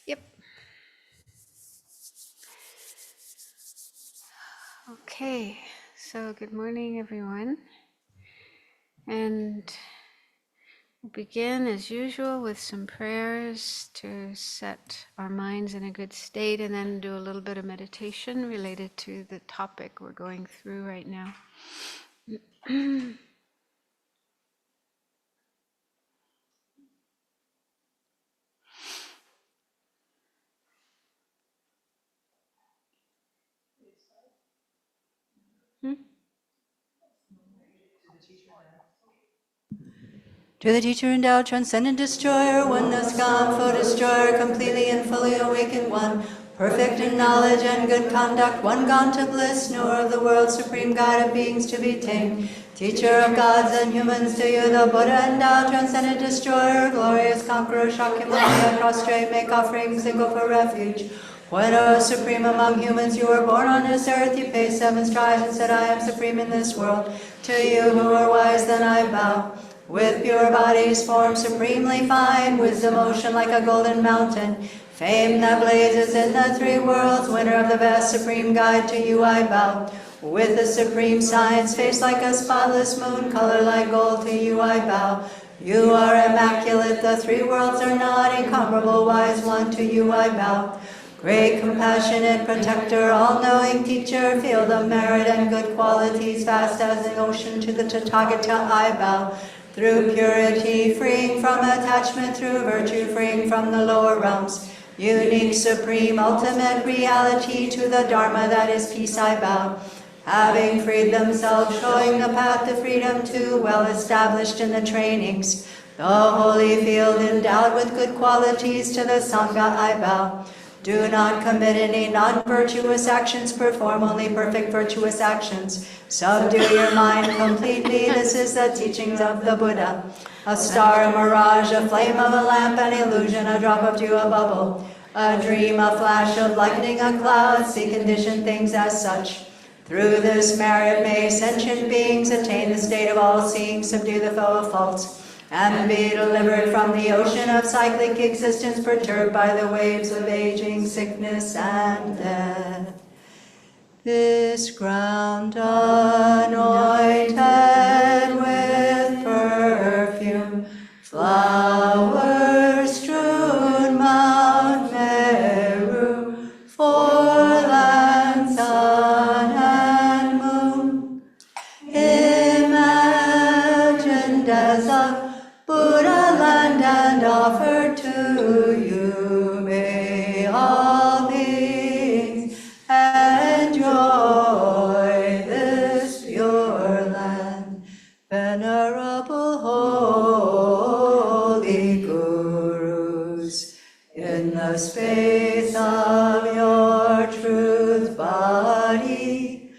Yep. Okay, so good morning, everyone. And we'll begin as usual with some prayers to set our minds in a good state, and then do a little bit of meditation related to the topic we're going through right now. To the teacher endowed, transcendent destroyer, oneness gone, foe destroyer, completely and fully awakened one, perfect in knowledge and good conduct, one gone to bliss, knower of the world, supreme guide of beings to be tamed, teacher of gods and humans, to you the Buddha endowed, transcendent destroyer, glorious conqueror, Shakyamuni, prostrate, make offerings and go for refuge. When, O supreme among humans, you were born on this earth, you faced 7 strides and said, I am supreme in this world. To you who are wise, then I bow. With pure bodies formed supremely fine, wisdom ocean like a golden mountain, fame that blazes in the 3 worlds, winner of the best supreme guide, to you I bow. With the supreme science, face like a spotless moon, color like gold, to you I bow. You are immaculate, the 3 worlds are not incomparable, wise one, to you I bow. Great compassionate protector, all-knowing teacher, field of merit and good qualities, vast as an ocean, to the Tathagata I bow. Through purity, freeing from attachment, through virtue, freeing from the lower realms. Unique, supreme, ultimate reality, to the Dharma that is peace I bow. Having freed themselves, showing the path to freedom too, well established in the trainings. The holy field endowed with good qualities, to the Sangha I bow. Do not commit any non-virtuous actions, perform only perfect virtuous actions. Subdue your mind completely, this is the teachings of the Buddha. A star, a mirage, a flame of a lamp, an illusion, a drop of dew, a bubble. A dream, a flash of lightning, a cloud, see conditioned things as such. Through this merit may sentient beings attain the state of all-seeing, subdue the foe of faults, and be delivered from the ocean of cyclic existence, perturbed by the waves of aging, sickness, and death. This ground anointed with perfume, flowers strewn Mount Meru, 4 lands, sun and moon, imagined as a Buddha land and offered to you, may all beings enjoy this pure land. Venerable holy gurus, in the space of your truth body,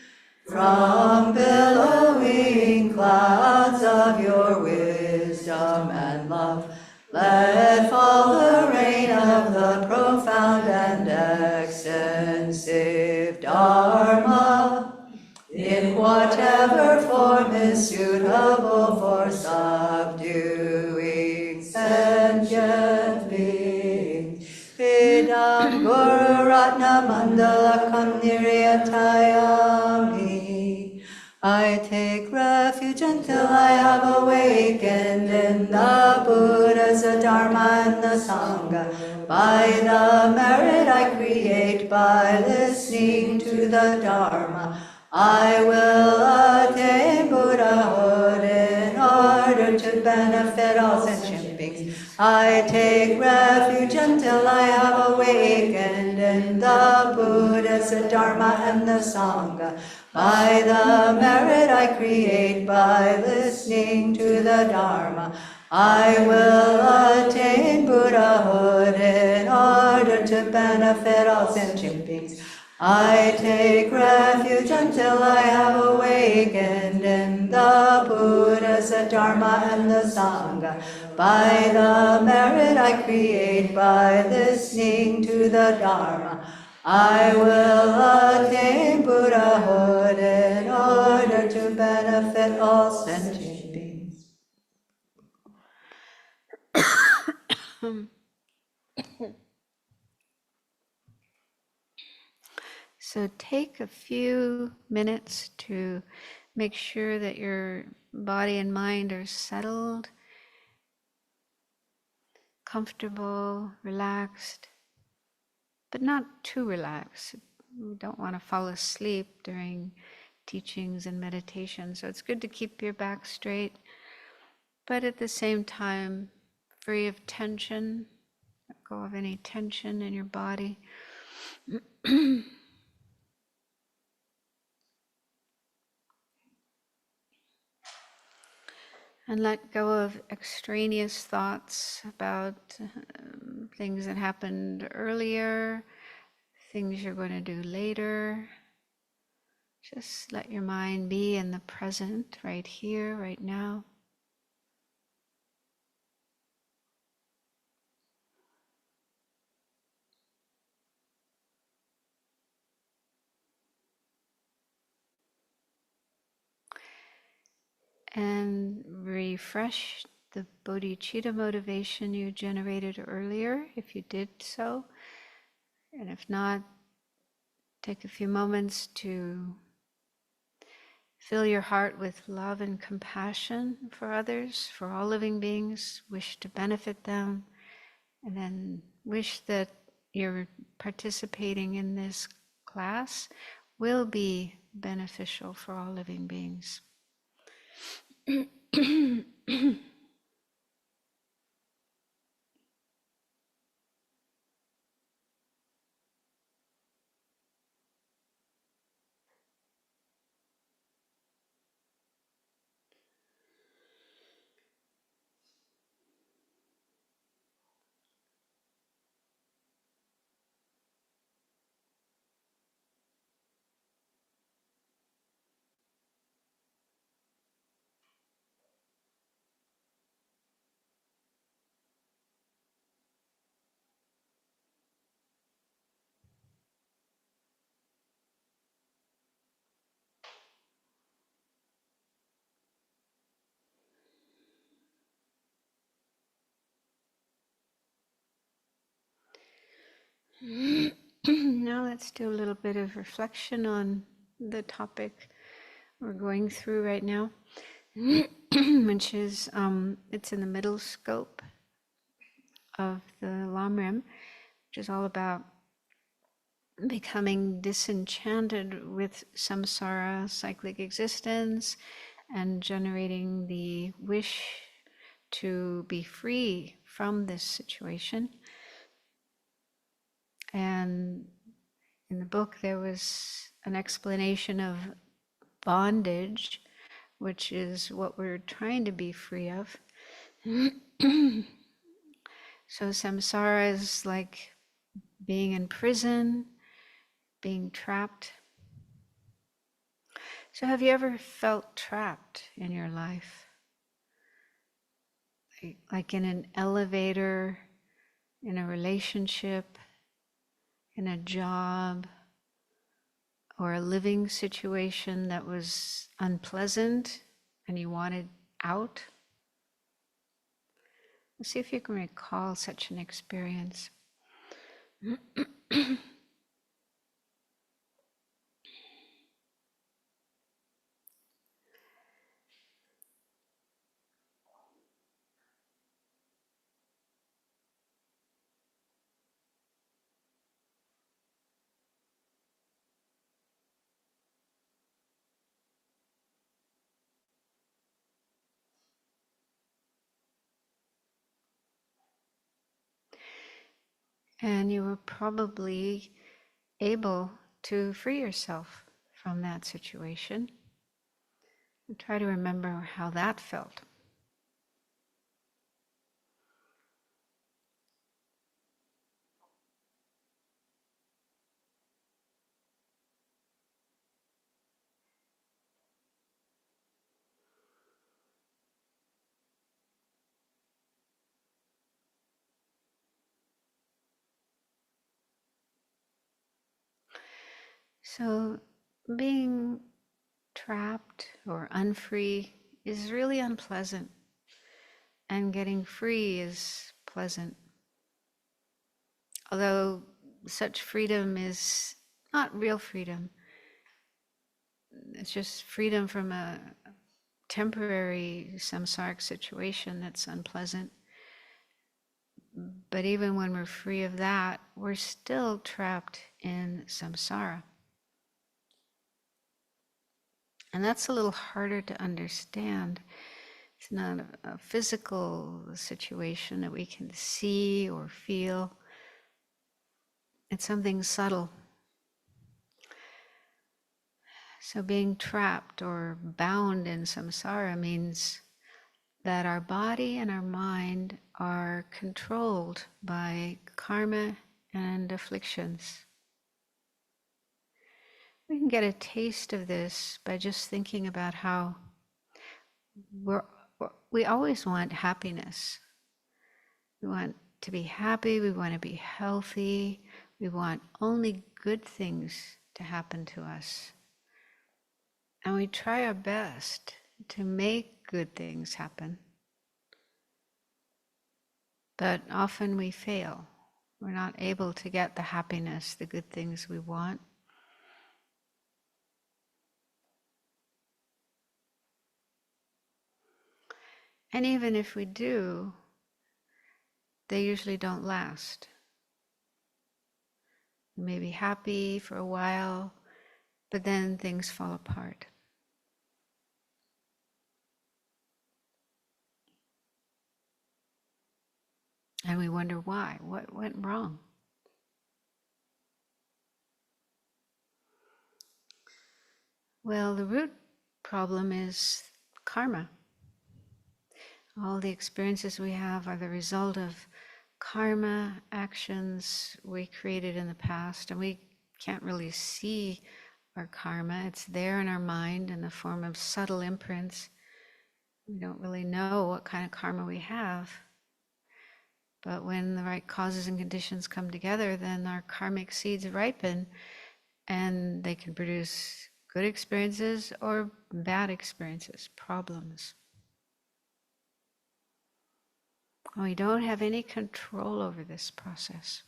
from billowing clouds of your wisdom and love, let fall the rain of the profound and extensive Dharma, in whatever form is suitable for subduing sentient beings. Vidam Guru Ratna Mandala Niriyatayami. I take refuge until I have awakened in the Buddhas, the Dharma, and the Sangha. By the merit I create by listening to the Dharma, I will attain Buddhahood in order to benefit all sentient beings. I take refuge until I have awakened in the Buddhas, the Dharma, and the Sangha. By the merit I create by listening to the Dharma, I will attain Buddhahood in order to benefit all sentient beings. I take refuge until I have awakened in the Buddhas, the Dharma, and the Sangha. By the merit I create by listening to the Dharma, I will attain Buddhahood in order to benefit all sentient beings. So take a few minutes to make sure that your body and mind are settled, comfortable, relaxed, but not too relaxed. We don't want to fall asleep during teachings and meditation. So it's good to keep your back straight, but at the same time, free of tension. Let go of any tension in your body. And let go of extraneous thoughts about things that happened earlier, things you're going to do later. Just let your mind be in the present, right here, right now. And refresh the bodhicitta motivation you generated earlier, if you did so. And if not, take a few moments to fill your heart with love and compassion for others, for all living beings, wish to benefit them, and then wish that you're participating in this class will be beneficial for all living beings. Now let's do a little bit of reflection on the topic we're going through right now, which is, it's in the middle scope of the Lamrim, which is all about becoming disenchanted with samsara, cyclic existence, and generating the wish to be free from this situation. And in the book, there was an explanation of bondage, which is what we're trying to be free of. So samsara is like being in prison, being trapped. So have you ever felt trapped in your life? Like in an elevator, in a relationship, in a job, or a living situation that was unpleasant and you wanted out? Let's see if you can recall such an experience. And you were probably able to free yourself from that situation. And try to remember how that felt. So being trapped or unfree is really unpleasant, and getting free is pleasant. Although such freedom is not real freedom. It's just freedom from a temporary samsaric situation that's unpleasant. But even when we're free of that, we're still trapped in samsara. And that's a little harder to understand. It's not a physical situation that we can see or feel. It's something subtle. So being trapped or bound in samsara means that our body and our mind are controlled by karma and afflictions. We can get a taste of this by just thinking about how we always want happiness. We want to be happy, we want to be healthy, we want only good things to happen to us. And we try our best to make good things happen. But often we fail. We're not able to get the happiness, the good things we want. And even if we do, they usually don't last. We may be happy for a while, but then things fall apart. And we wonder why. What went wrong? Well, the root problem is karma. All the experiences we have are the result of karma, actions we created in the past, and we can't really see our karma. It's there in our mind in the form of subtle imprints. We don't really know what kind of karma we have. But when the right causes and conditions come together, then our karmic seeds ripen, and they can produce good experiences or bad experiences, problems. We don't have any control over this process.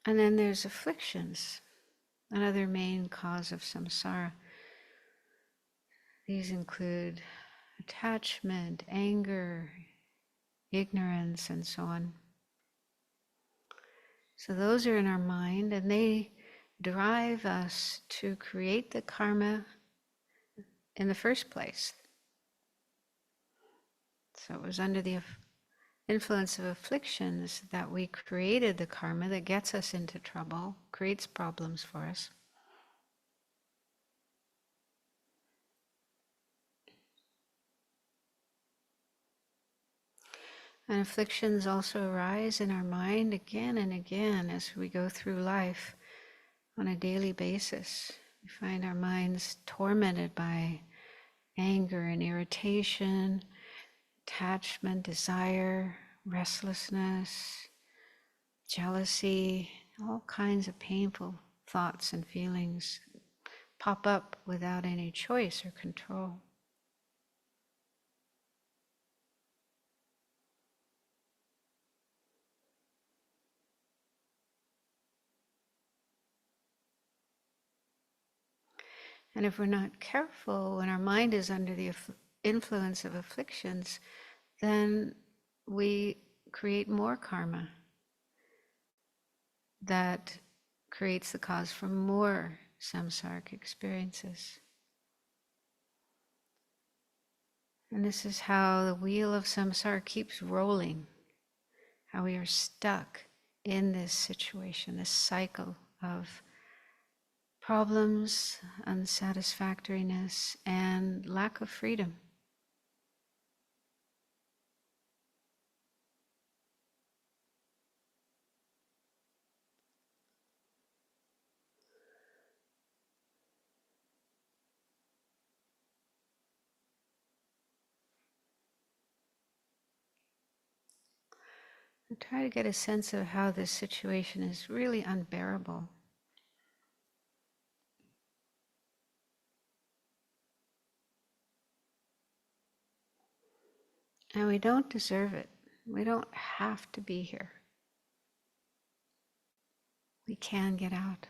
And then there's afflictions, another main cause of samsara. These include attachment, anger, ignorance, and so on. So those are in our mind, and they drive us to create the karma in the first place. So it was under the influence of afflictions that we created the karma that gets us into trouble, creates problems for us. And afflictions also arise in our mind again and again as we go through life on a daily basis. We find our minds tormented by anger and irritation, attachment, desire, restlessness, jealousy, all kinds of painful thoughts and feelings pop up without any choice or control. And if we're not careful, when our mind is under the influence of afflictions, then we create more karma that creates the cause for more samsaric experiences. And this is how the wheel of samsara keeps rolling, how we are stuck in this situation, this cycle of problems, unsatisfactoriness, and lack of freedom. And try to get a sense of how this situation is really unbearable. And we don't deserve it. We don't have to be here. We can get out.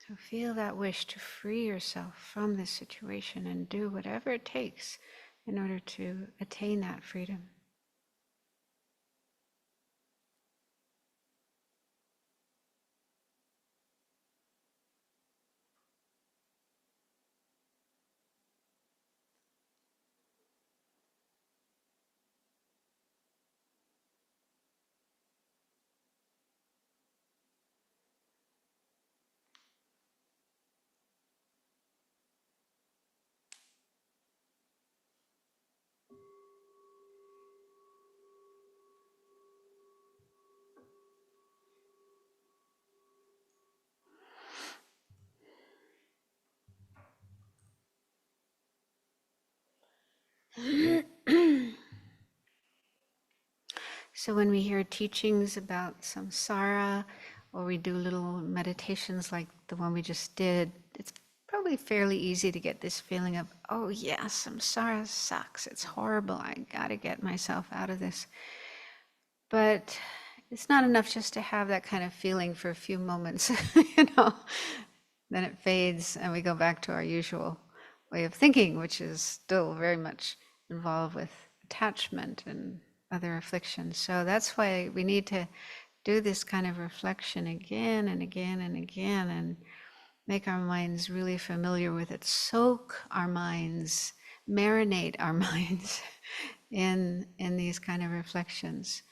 So feel that wish to free yourself from this situation and do whatever it takes in order to attain that freedom. So when we hear teachings about samsara, or we do little meditations like the one we just did, it's probably fairly easy to get this feeling of, oh yeah, samsara sucks, it's horrible, I gotta get myself out of this. But it's not enough just to have that kind of feeling for a few moments, Then it fades and we go back to our usual way of thinking, which is still very much involved with attachment and other afflictions. So that's why we need to do this kind of reflection again and again and again and make our minds really familiar with it, soak our minds, marinate our minds in these kind of reflections.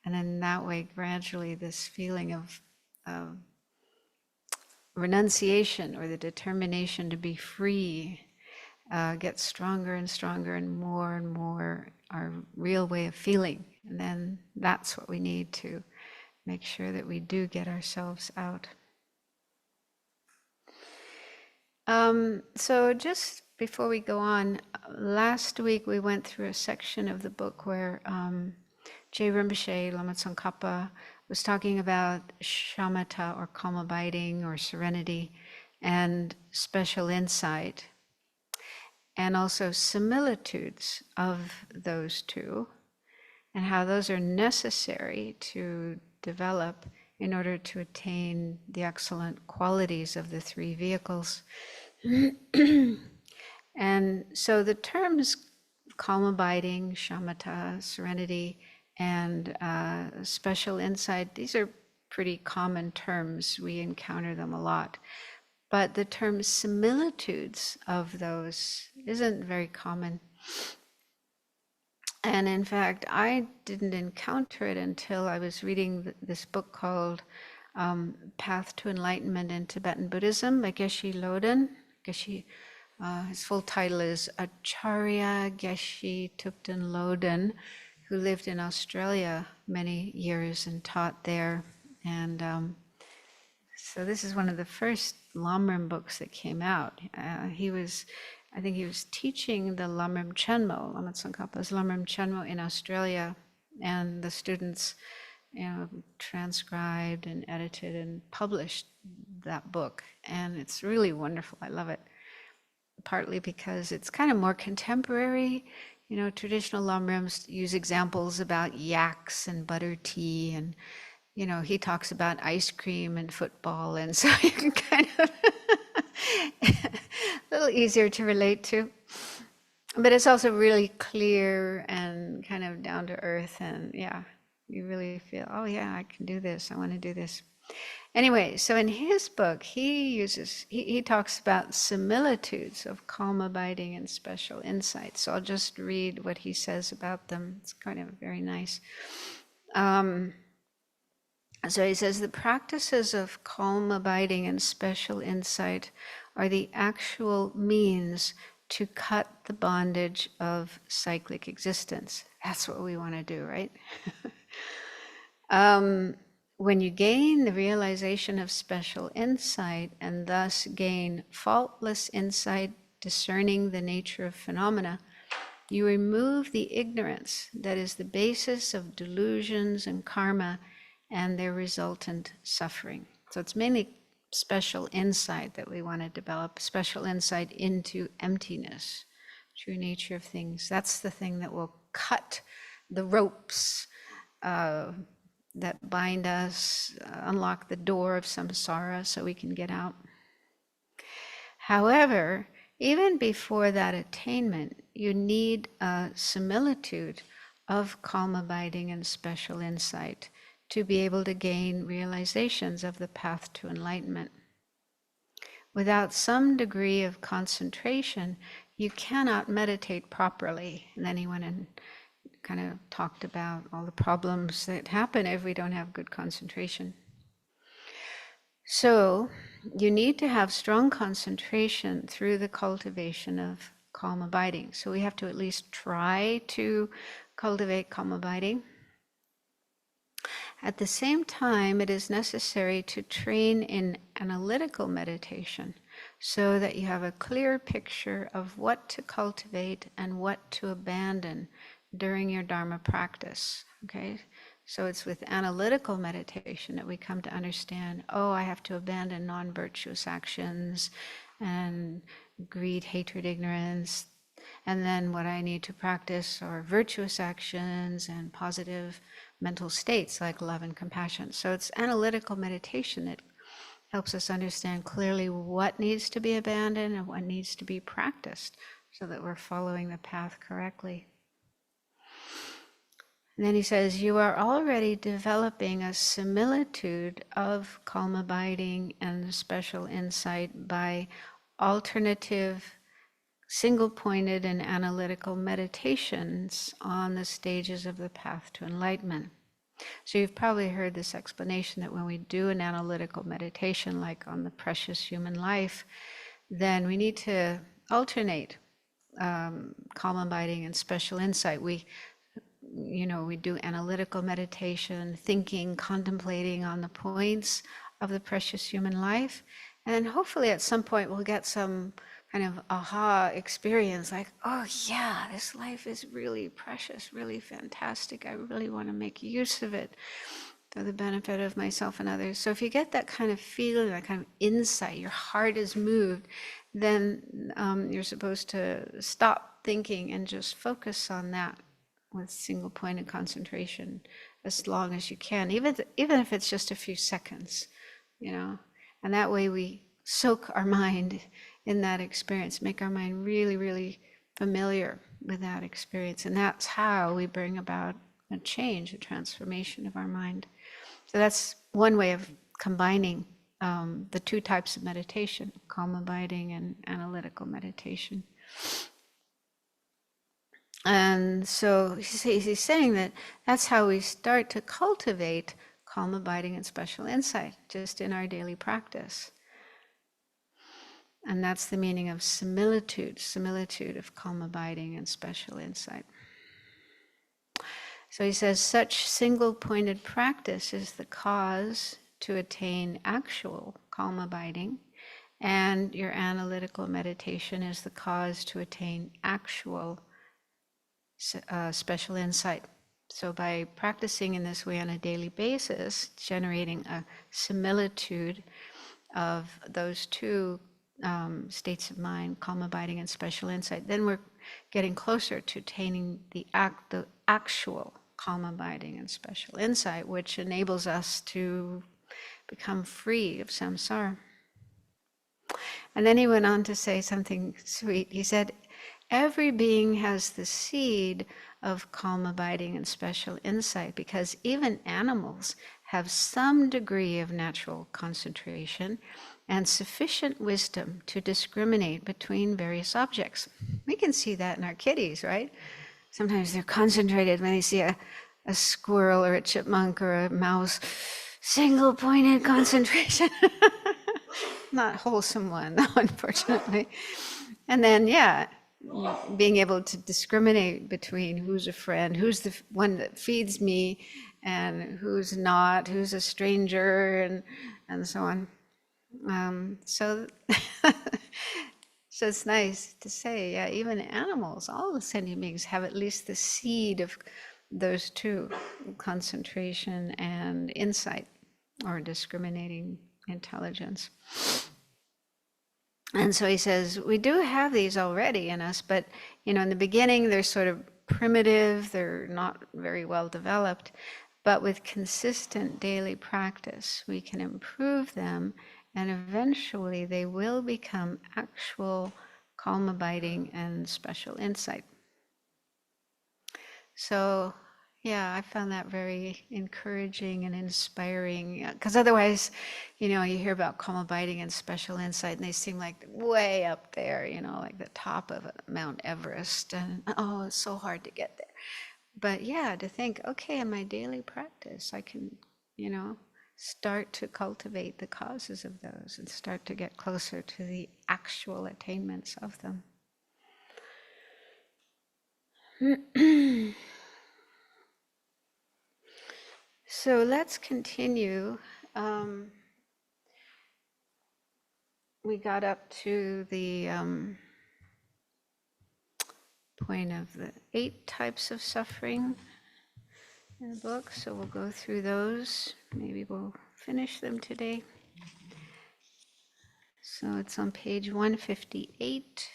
And in that way, gradually this feeling of renunciation or the determination to be free gets stronger and stronger and more our real way of feeling. And then that's what we need to make sure that we do get ourselves out. So just before we go on, last week we went through a section of the book where J. Rinpoche, Lama Tsongkhapa, was talking about shamatha or calm abiding or serenity and special insight, and also similitudes of those two, and how those are necessary to develop in order to attain the excellent qualities of the three vehicles. And so the terms calm abiding, shamatha, serenity, and special insight, these are pretty common terms. We encounter them a lot. But the term similitudes of those isn't very common. And in fact, I didn't encounter it until I was reading this book called Path to Enlightenment in Tibetan Buddhism by Geshe Loden. His full title is Acharya Geshe Thupten Loden, who lived in Australia many years and taught there. And so this is one of the first Lamrim books that came out. I think he was teaching the Lamrim Chenmo, Lama Tsongkhapa's Lamrim Chenmo in Australia, and the students, transcribed and edited and published that book. And it's really wonderful. I love it. Partly because it's kind of more contemporary. Traditional Lamrims use examples about yaks and butter tea, and he talks about ice cream and football, and so you can kind of a little easier to relate to. But it's also really clear and kind of down to earth, and yeah, you really feel, oh yeah, I can do this, I want to do this. Anyway, so in his book, he talks about similitudes of calm abiding and special insight. So I'll just read what he says about them. It's kind of very nice. So he says, the practices of calm abiding and special insight are the actual means to cut the bondage of cyclic existence. That's what we want to do, right? When you gain the realization of special insight and thus gain faultless insight discerning the nature of phenomena, you remove the ignorance that is the basis of delusions and karma and their resultant suffering. So it's mainly special insight that we want to develop, special insight into emptiness, true nature of things. That's the thing that will cut the ropes that bind us, unlock the door of samsara so we can get out. However, even before that attainment, you need a similitude of calm abiding and special insight to be able to gain realizations of the path to enlightenment. Without some degree of concentration, you cannot meditate properly. And then he went and kind of talked about all the problems that happen if we don't have good concentration. So you need to have strong concentration through the cultivation of calm abiding. So we have to at least try to cultivate calm abiding. At the same time, it is necessary to train in analytical meditation so that you have a clear picture of what to cultivate and what to abandon during your Dharma practice. Okay? So it's with analytical meditation that we come to understand, oh, I have to abandon non-virtuous actions and greed, hatred, ignorance. And then what I need to practice are virtuous actions and positive mental states like love and compassion. So it's analytical meditation that helps us understand clearly what needs to be abandoned and what needs to be practiced so that we're following the path correctly. And then he says, you are already developing a similitude of calm abiding and special insight by alternative, single-pointed and analytical meditations on the stages of the path to enlightenment. So you've probably heard this explanation that when we do an analytical meditation, like on the precious human life, then we need to alternate calm abiding and special insight. We do analytical meditation, thinking, contemplating on the points of the precious human life. And hopefully at some point we'll get some kind of aha experience like, oh yeah, this life is really precious, really fantastic. I really want to make use of it for the benefit of myself and others. So if you get that kind of feeling, that kind of insight, your heart is moved, then you're supposed to stop thinking and just focus on that with single-pointed concentration as long as you can, even if it's just a few seconds, And that way we soak our mind in that experience, make our mind really, really familiar with that experience. And that's how we bring about a change, a transformation of our mind. So that's one way of combining the two types of meditation, calm abiding and analytical meditation. And so he's saying that that's how we start to cultivate calm abiding and special insight, just in our daily practice. And that's the meaning of similitude of calm abiding and special insight. So he says, such single-pointed practice is the cause to attain actual calm abiding, and your analytical meditation is the cause to attain actual special insight. So by practicing in this way on a daily basis, generating a similitude of those two states of mind, calm abiding and special insight, then we're getting closer to attaining the actual calm abiding and special insight, which enables us to become free of samsara. And then he went on to say something sweet. He said, every being has the seed of calm abiding and special insight, because even animals have some degree of natural concentration and sufficient wisdom to discriminate between various objects. We can see that in our kitties, right? Sometimes they're concentrated when they see a squirrel or a chipmunk or a mouse. Single-pointed concentration. Not wholesome one, unfortunately. And then, being able to discriminate between who's a friend, who's the one that feeds me, and who's not, who's a stranger, and so on. So it's nice to say, even animals, all the sentient beings have at least the seed of those two, concentration and insight, or discriminating intelligence. And so he says, we do have these already in us, but in the beginning they're sort of primitive, they're not very well developed, but with consistent daily practice we can improve them, and eventually they will become actual calm abiding and special insight. So yeah, I found that very encouraging and inspiring, because otherwise, you hear about calm abiding and special insight, and they seem like way up there, like the top of Mount Everest, and oh, it's so hard to get there. But yeah, to think, okay, in my daily practice, I can, start to cultivate the causes of those and start to get closer to the actual attainments of them. So let's continue. We got up to the point of the 8 types of suffering in the book, so we'll go through those. Maybe we'll finish them today. So it's on page 158.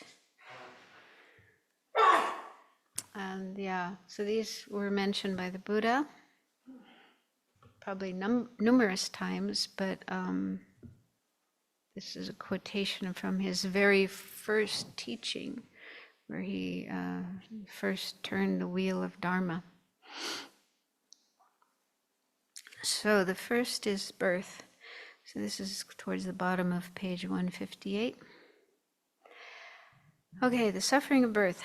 And yeah, so these were mentioned by the Buddha, probably numerous times, but this is a quotation from his very first teaching, where he first turned the wheel of Dharma. So the first is birth. So this is towards the bottom of page 158. Okay, the suffering of birth.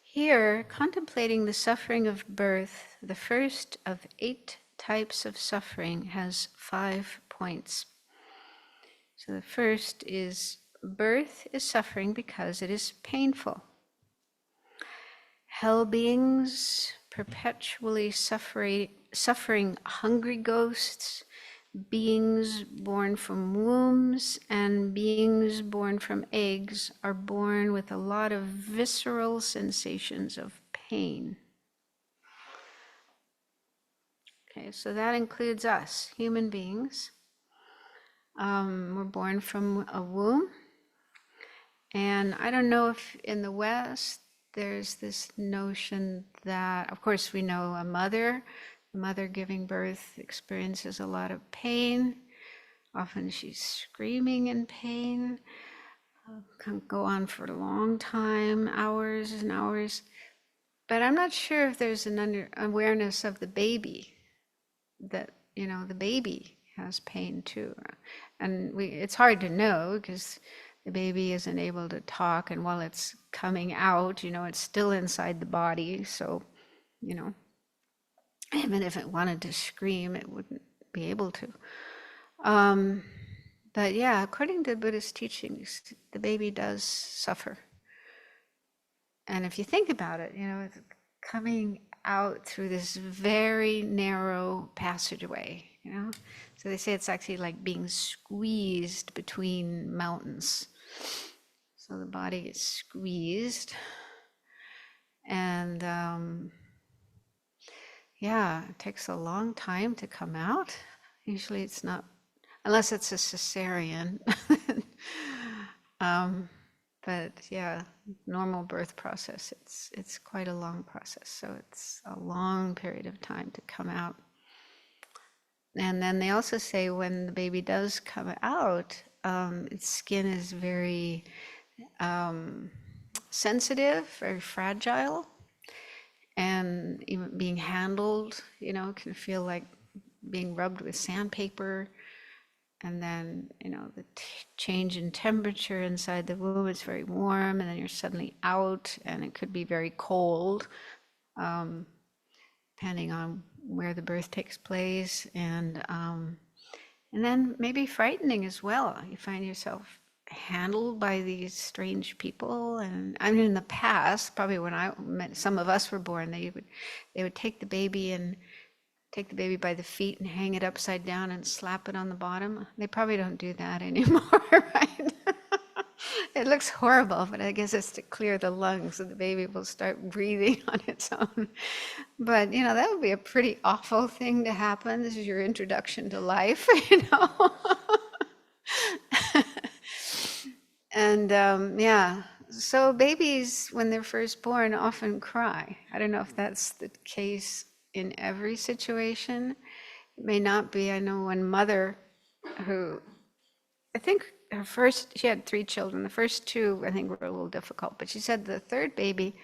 Here, contemplating the suffering of birth, the first of 8 types of suffering has 5 points. So the first is, birth is suffering because it is painful. Hell beings, perpetually suffering hungry ghosts, beings born from wombs, and beings born from eggs are born with a lot of visceral sensations of pain. Okay, so that includes us, human beings. We're born from a womb. And I don't know if in the West there's this notion that, of course, we know a mother giving birth experiences a lot of pain. Often she's screaming in pain. Can go on for a long time, hours and hours. But I'm not sure if there's an awareness of the baby, that, the baby has pain too. And it's hard to know because the baby isn't able to talk, and while it's coming out, it's still inside the body. So, even if it wanted to scream, it wouldn't be able to. But yeah, according to Buddhist teachings, the baby does suffer. And if you think about it, it's coming out through this very narrow passageway, So they say it's actually like being squeezed between mountains. So the body gets squeezed, and it takes a long time to come out. Usually it's not, unless it's a cesarean. But yeah, normal birth process, it's quite a long process. So it's a long period of time to come out. And then they also say when the baby does come out, its skin is very sensitive, very fragile, and even being handled, can feel like being rubbed with sandpaper. And then, the change in temperature inside the womb is very warm, and then you're suddenly out, and it could be very cold, depending on where the birth takes place, and then maybe frightening as well. You find yourself handled by these strange people, and I mean, in the past, probably when some of us were born, they would take the baby by the feet and hang it upside down and slap it on the bottom. They probably don't do that anymore, right? It looks horrible, but I guess it's to clear the lungs so the baby will start breathing on its own. But, that would be a pretty awful thing to happen. This is your introduction to life, And yeah, so babies, when they're first born, often cry. I don't know if that's the case in every situation. It may not be. I know one mother who, I think she had 3 children. The first 2, I think, were a little difficult. But she said the third baby,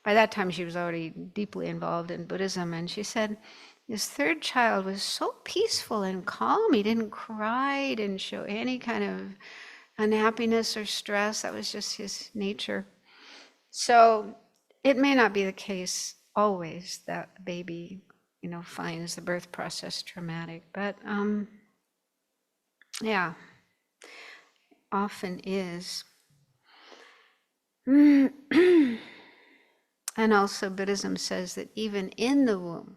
by that time she was already deeply involved in Buddhism, and she said his third child was so peaceful and calm. He didn't cry, he didn't show any kind of unhappiness or stress. That was just his nature. So it may not be the case always that a baby, finds the birth process traumatic, but yeah, often is. And also Buddhism says that even in the womb,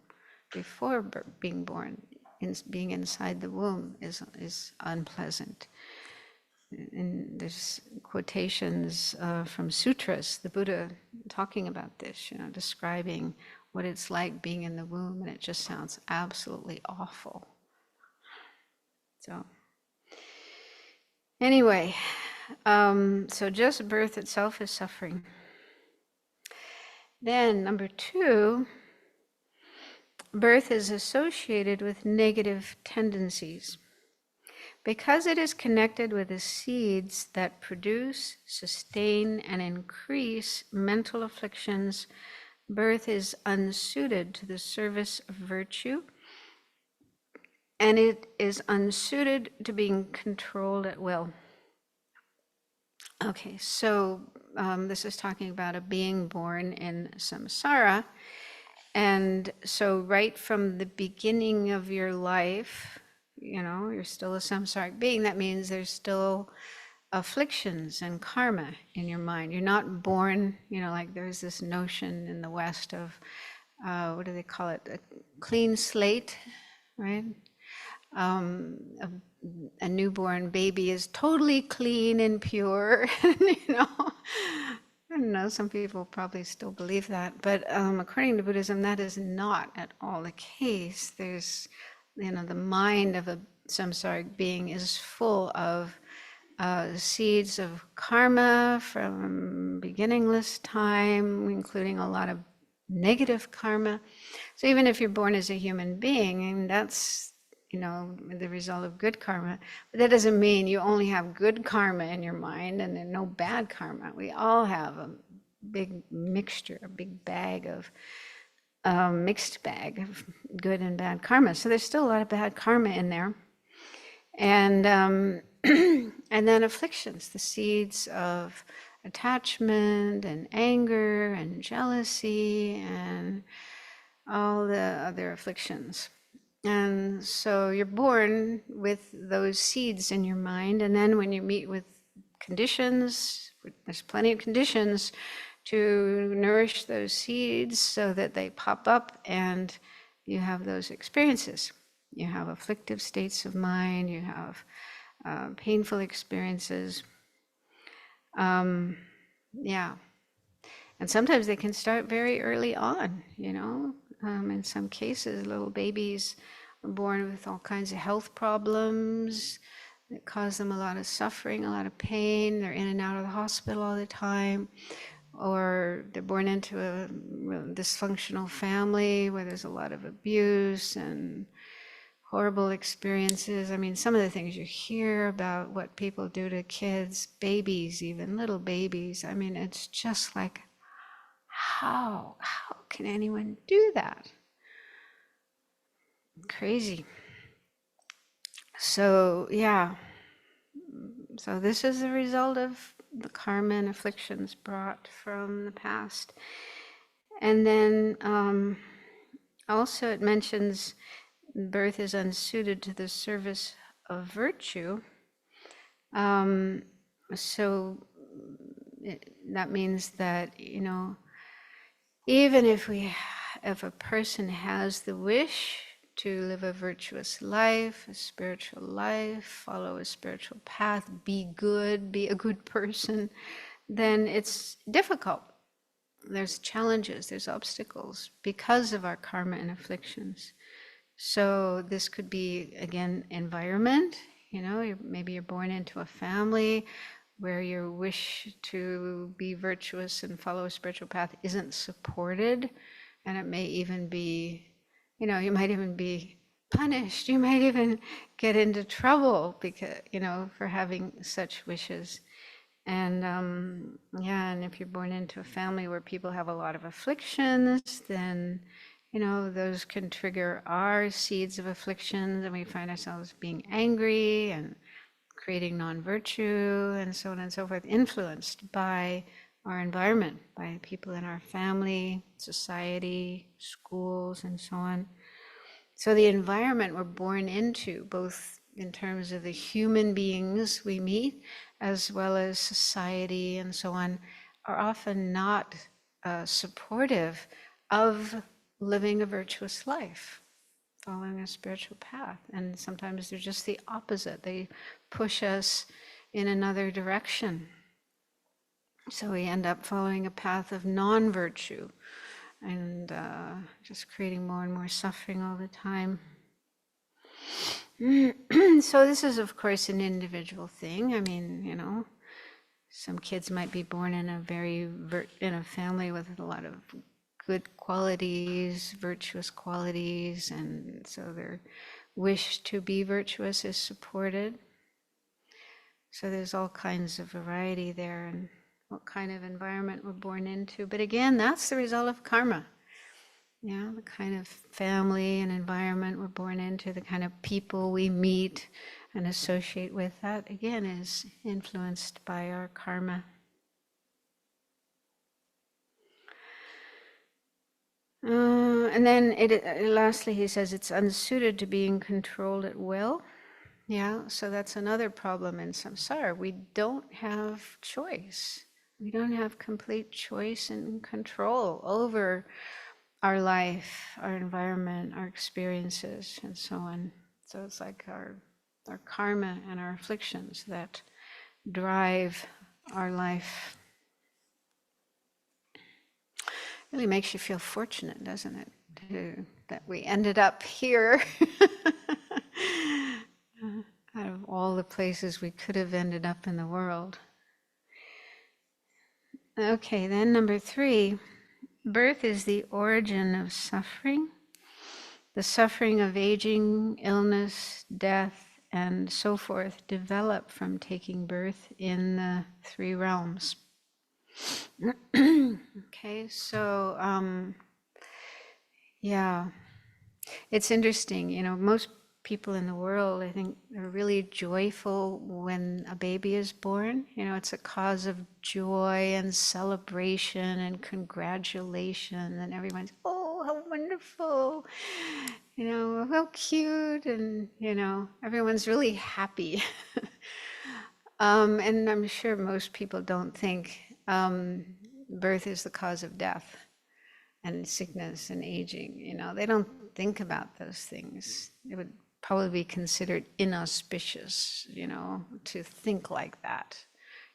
before being born, being inside the womb is unpleasant. And there's quotations from sutras, the Buddha talking about this, describing what it's like being in the womb, and it just sounds absolutely awful. So anyway, so just birth itself is suffering. Then number 2, birth is associated with negative tendencies. Because it is connected with the seeds that produce, sustain, and increase mental afflictions, birth is unsuited to the service of virtue, and it is unsuited to being controlled at will. Okay, so this is talking about a being born in samsara, and so right from the beginning of your life, you're still a samsaric being. That means there's still afflictions and karma in your mind. You're not born, like there's this notion in the West of, what do they call it? A clean slate, right? A newborn baby is totally clean and pure, I don't know, some people probably still believe that, but according to Buddhism, that is not at all the case. There's, the mind of a samsaric being is full of seeds of karma from beginningless time, including a lot of negative karma. So even if you're born as a human being, and that's, the result of good karma, but that doesn't mean you only have good karma in your mind and then no bad karma. We all have a big mixture, a big bag of, mixed bag of good and bad karma. So there's still a lot of bad karma in there. And and then afflictions, the seeds of attachment and anger and jealousy and all the other afflictions. And so you're born with those seeds in your mind, and then when you meet with conditions, there's plenty of conditions to nourish those seeds so that they pop up and you have those experiences. You have afflictive states of mind, you have painful experiences. Yeah. And sometimes they can start very early on, in some cases, little babies are born with all kinds of health problems that cause them a lot of suffering, a lot of pain. They're in and out of the hospital all the time. Or they're born into a dysfunctional family where there's a lot of abuse and horrible experiences. I mean, some of the things you hear about what people do to kids, babies, even little babies. I mean, it's just like, how can anyone do that? Crazy. So yeah, so this is the result of the karma and afflictions brought from the past. And then also it mentions birth is unsuited to the service of virtue. So that means that, even if a person has the wish to live a virtuous life, a spiritual life, follow a spiritual path, be good, be a good person, then it's difficult. There's challenges, there's obstacles because of our karma and afflictions. So this could be, again, environment. Maybe you're born into a family where your wish to be virtuous and follow a spiritual path isn't supported, and it may even be, you might even be punished. You might even get into trouble because, for having such wishes. And and if you're born into a family where people have a lot of afflictions, then those can trigger our seeds of afflictions, and we find ourselves being angry and creating non-virtue and so on and so forth, influenced by our environment, by people in our family, society, schools, and so on. So the environment we're born into, both in terms of the human beings we meet, as well as society and so on, are often not supportive of living a virtuous life, following a spiritual path. And sometimes they're just the opposite. They push us in another direction. So we end up following a path of non-virtue and just creating more and more suffering all the time. So this is, of course, an individual thing. I mean, some kids might be born in a family with a lot of good qualities, virtuous qualities, and so their wish to be virtuous is supported. So there's all kinds of variety there, and what kind of environment we're born into. But again, that's the result of karma. The kind of family and environment we're born into, the kind of people we meet and associate with, that again is influenced by our karma. And then lastly he says it's unsuited to being controlled at will. So that's another problem in samsara. We don't have choice. We don't have complete choice and control over our life, our environment, our experiences, and so on. So it's like our karma and our afflictions that drive our life. Really makes you feel fortunate, doesn't it, that we ended up here. Out of all the places we could have ended up in the world. Okay, then number 3. Birth is the origin of suffering. The suffering of aging, illness, death, and so forth develop from taking birth in the 3 realms. Okay, so it's interesting. Most people in the world, I think, are really joyful when a baby is born. It's a cause of joy and celebration and congratulation, and everyone's, oh, how wonderful, how cute, and everyone's really happy. And I'm sure most people don't think birth is the cause of death and sickness and aging. They don't think about those things. It would probably be considered inauspicious, to think like that.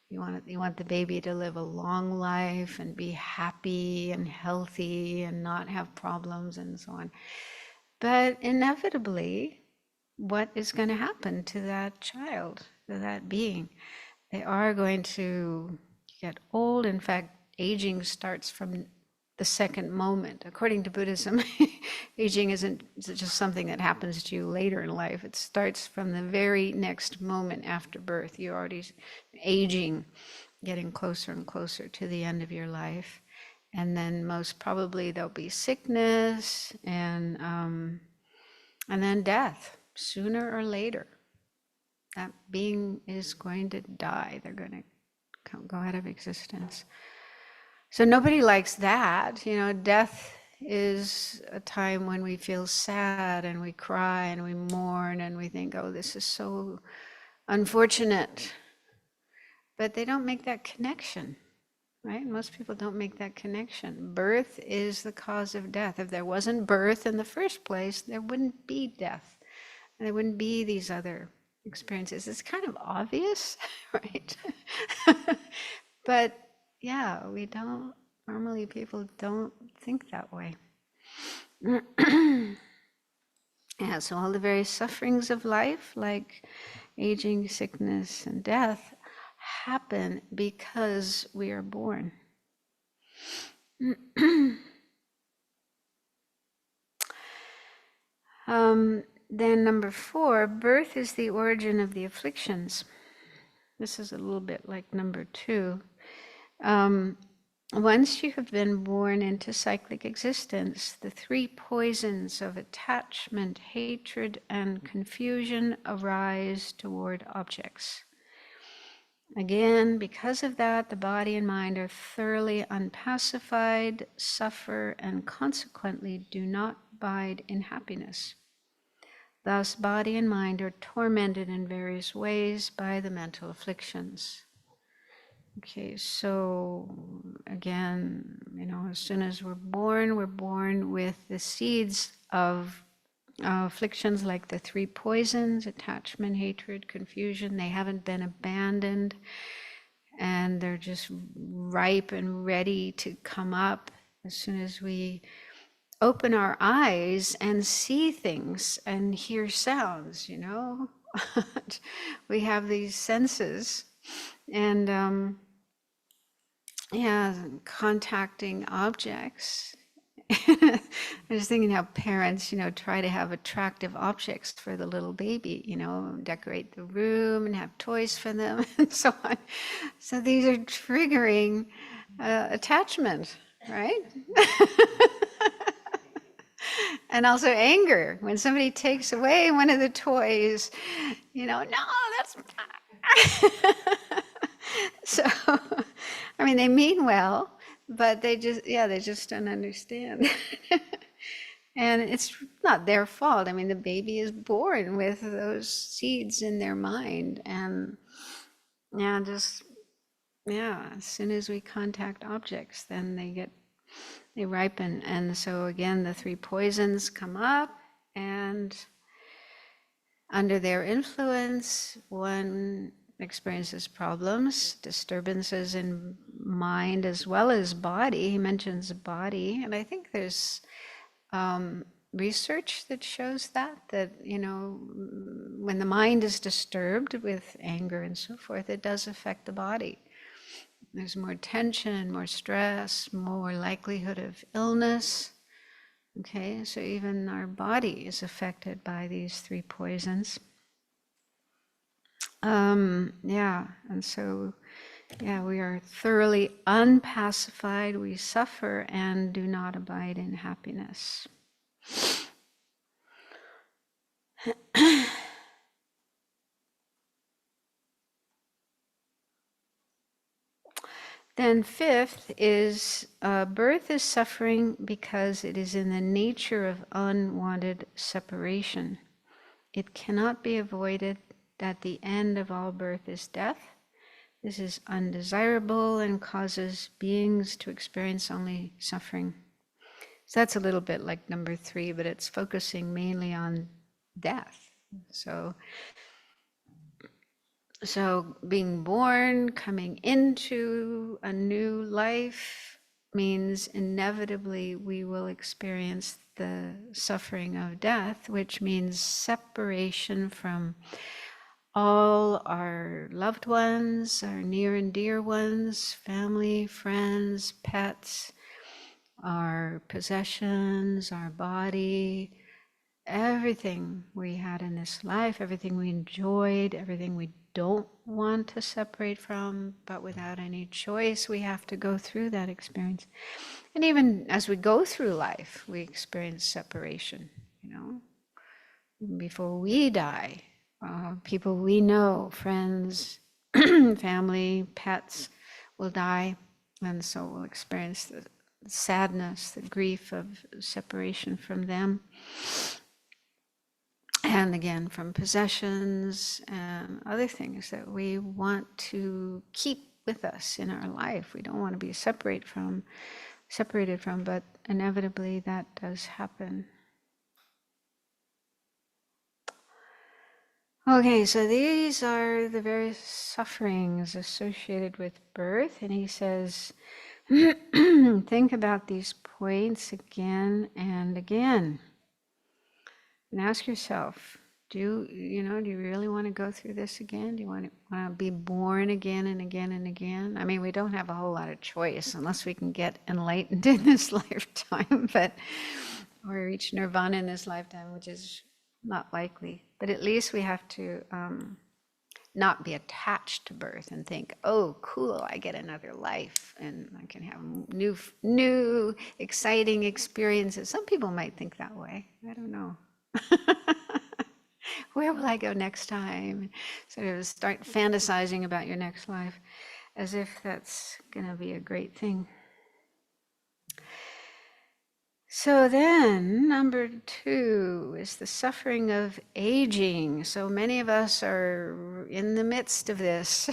You want the baby to live a long life and be happy and healthy and not have problems and so on. But inevitably, what is going to happen to that child, to that being? They are going to get old. In fact, aging starts from the second moment. According to Buddhism, aging isn't just something that happens to you later in life. It starts from the very next moment after birth. You're already aging, getting closer and closer to the end of your life. And then most probably there'll be sickness and then death, sooner or later. That being is going to die. They're going to go out of existence. So nobody likes that. Death is a time when we feel sad and we cry and we mourn and we think, oh, this is so unfortunate. But they don't make that connection. right? Most people don't make that connection. Birth is the cause of death. If there wasn't birth in the first place, there wouldn't be death. And there wouldn't be these other experiences. It's kind of obvious, right? But yeah, we don't, normally people don't think that way. Yeah, so all the various sufferings of life, like aging, sickness, and death, happen because we are born. Then number 4, birth is the origin of the afflictions. This is a little bit like number 2. Once you have been born into cyclic existence, the 3 poisons of attachment, hatred, and confusion arise toward objects. Again, because of that, the body and mind are thoroughly unpacified, suffer, and consequently do not abide in happiness. Thus, body and mind are tormented in various ways by the mental afflictions. Okay, so again, as soon as we're born with the seeds of afflictions like the 3 poisons, attachment, hatred, confusion. They haven't been abandoned, and they're just ripe and ready to come up as soon as we open our eyes and see things and hear sounds, We have these senses, and contacting objects. I was thinking how parents, try to have attractive objects for the little baby, decorate the room and have toys for them and so on. So these are triggering attachment, right? And also anger. When somebody takes away one of the toys, no, that's... So, they mean well, but they just don't understand. And it's not their fault. The baby is born with those seeds in their mind. And as soon as we contact objects, then they ripen. And so again, the 3 poisons come up, and under their influence, one experiences problems, disturbances in mind as well as body. He mentions body, and I think there's research that shows that when the mind is disturbed with anger and so forth, it does affect the body. There's more tension, more stress, more likelihood of illness. Okay, so even our body is affected by these 3 poisons. And so, we are thoroughly unpacified, we suffer and do not abide in happiness. Then 5th is birth is suffering because it is in the nature of unwanted separation. It cannot be avoided that the end of all birth is death. This is undesirable and causes beings to experience only suffering. So that's a little bit like number 3, but it's focusing mainly on death. So being born, coming into a new life means inevitably we will experience the suffering of death, which means separation from all our loved ones, our near and dear ones, family, friends, pets, our possessions, our body, everything we had in this life, everything we enjoyed, everything we don't want to separate from, but without any choice, we have to go through that experience. And even as we go through life, we experience separation, before we die. People we know, friends, family, pets will die, and so we'll experience the sadness, the grief of separation from them. And again, from possessions and other things that we want to keep with us in our life. We don't want to be separated from, but inevitably that does happen. Okay, so these are the various sufferings associated with birth, and he says, think about these points again and again, and ask yourself, do you really want to go through this again? Do you want to be born again and again and again? I mean, we don't have a whole lot of choice unless we can get enlightened in this lifetime, or reach nirvana in this lifetime, which is not likely. But at least we have to not be attached to birth and think, oh, cool, I get another life and I can have new exciting experiences. Some people might think that way. I don't know. Where will I go next time? Sort of start fantasizing about your next life as if that's going to be a great thing. So then, number 2 is the suffering of aging. So many of us are in the midst of this.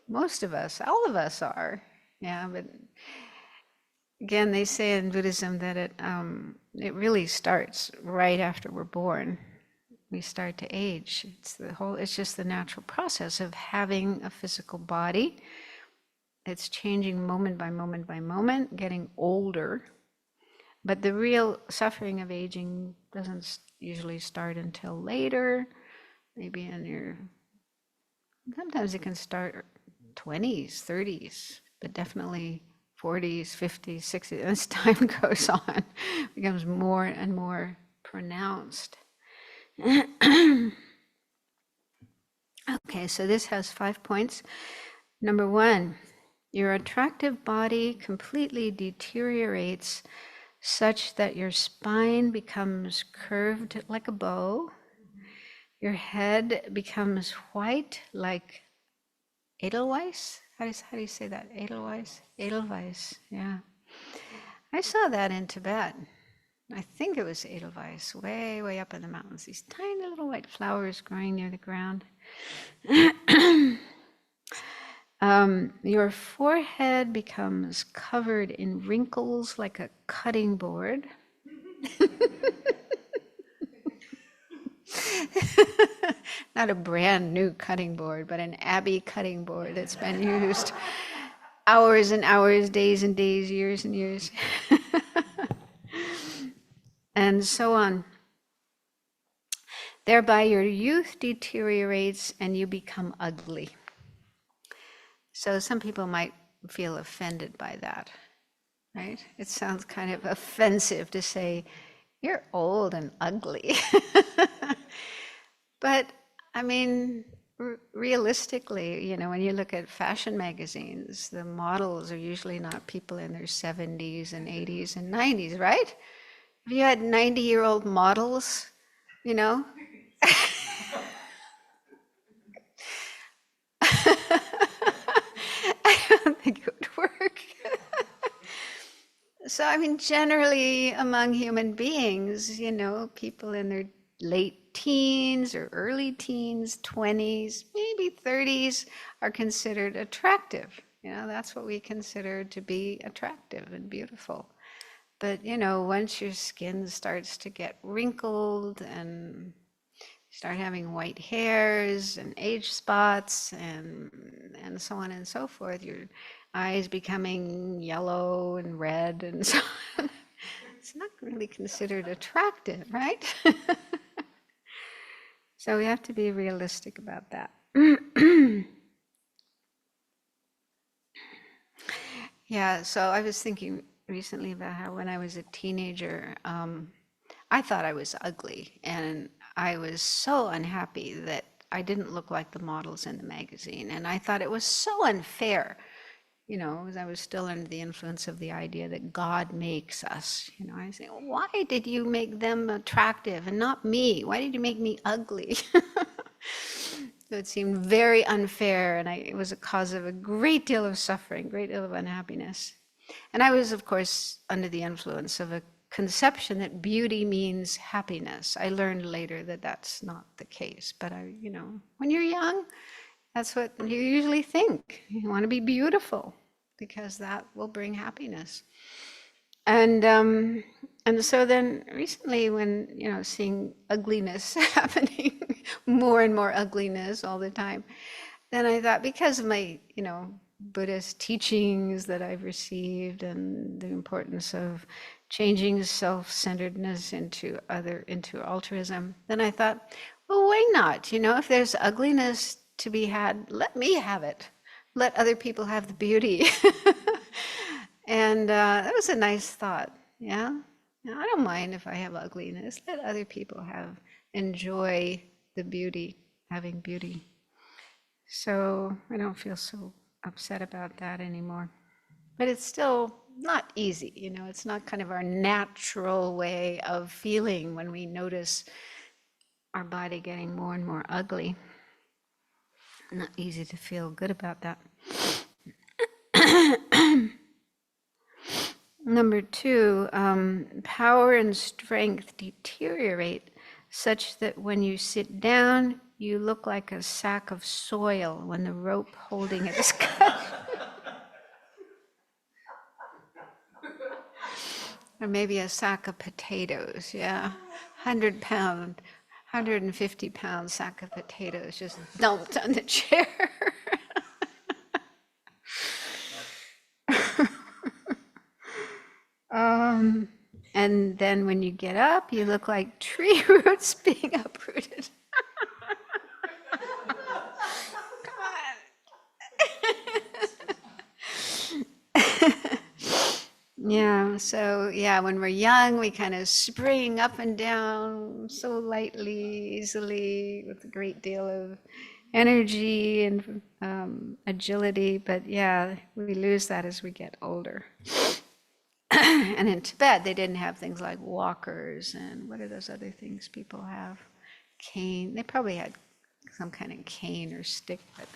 Most of us, all of us are. Yeah, but again, they say in Buddhism that it really starts right after we're born. We start to age. It's just the natural process of having a physical body. It's changing moment by moment by moment, getting older. But the real suffering of aging doesn't usually start until later, maybe sometimes it can start 20s, 30s, but definitely 40s, 50s, 60s. As time goes on, it becomes more and more pronounced. Okay, so this has 5 points. Number 1, your attractive body completely deteriorates such that your spine becomes curved like a bow, your head becomes white like Edelweiss. How do you say that? Edelweiss? Edelweiss, yeah. I saw that in Tibet. I think it was Edelweiss, way, way up in the mountains. These tiny little white flowers growing near the ground. Your forehead becomes covered in wrinkles like a cutting board. Not a brand new cutting board, but an Abbey cutting board that's been used hours and hours, days and days, years and years, and so on. Thereby your youth deteriorates and you become ugly. So some people might feel offended by that, right? It sounds kind of offensive to say, you're old and ugly. But I mean, realistically, when you look at fashion magazines, the models are usually not people in their 70s and 80s and 90s, right? Have you had 90-year-old models, I don't think it would work. So, I mean, generally among human beings, people in their late teens or early teens, 20s, maybe 30s are considered attractive. That's what we consider to be attractive and beautiful. But, once your skin starts to get wrinkled and start having white hairs and age spots and so on and so forth, your eyes becoming yellow and red and so on, it's not really considered attractive, right? So we have to be realistic about that. Yeah, so I was thinking recently about how when I was a teenager, I thought I was ugly, and I was so unhappy that I didn't look like the models in the magazine, and I thought it was so unfair, as I was still under the influence of the idea that God makes us. I was saying, why did you make them attractive and not me? Why did you make me ugly? So it seemed very unfair, and it was a cause of a great deal of suffering, great deal of unhappiness. And I was, of course, under the influence of a conception that beauty means happiness. I learned later that that's not the case, but when you're young, That's what you usually think. You want to be beautiful because that will bring happiness. And so then recently, when seeing ugliness happening, more and more ugliness all the time, then I thought, because of my Buddhist teachings that I've received and the importance of changing self-centeredness into altruism, then I thought, well, why not? If there's ugliness to be had, let me have it. Let other people have the beauty. And that was a nice thought. Yeah. I don't mind if I have ugliness. Let other people enjoy the beauty, having beauty. So I don't feel so upset about that anymore. But it's still not easy, it's not kind of our natural way of feeling when we notice our body getting more and more ugly. Not easy to feel good about that. Number 2, power and strength deteriorate such that when you sit down, you look like a sack of soil when the rope holding it is cut. Or maybe a sack of potatoes, yeah. 100-pound, 150-pound sack of potatoes just dumped on the chair. And then when you get up, you look like tree roots being uprooted. Yeah, so when we're young, we kind of spring up and down so lightly, easily, with a great deal of energy and agility. But we lose that as we get older. And in Tibet, they didn't have things like walkers and what are those other things people have? Cane. They probably had some kind of cane or stick, but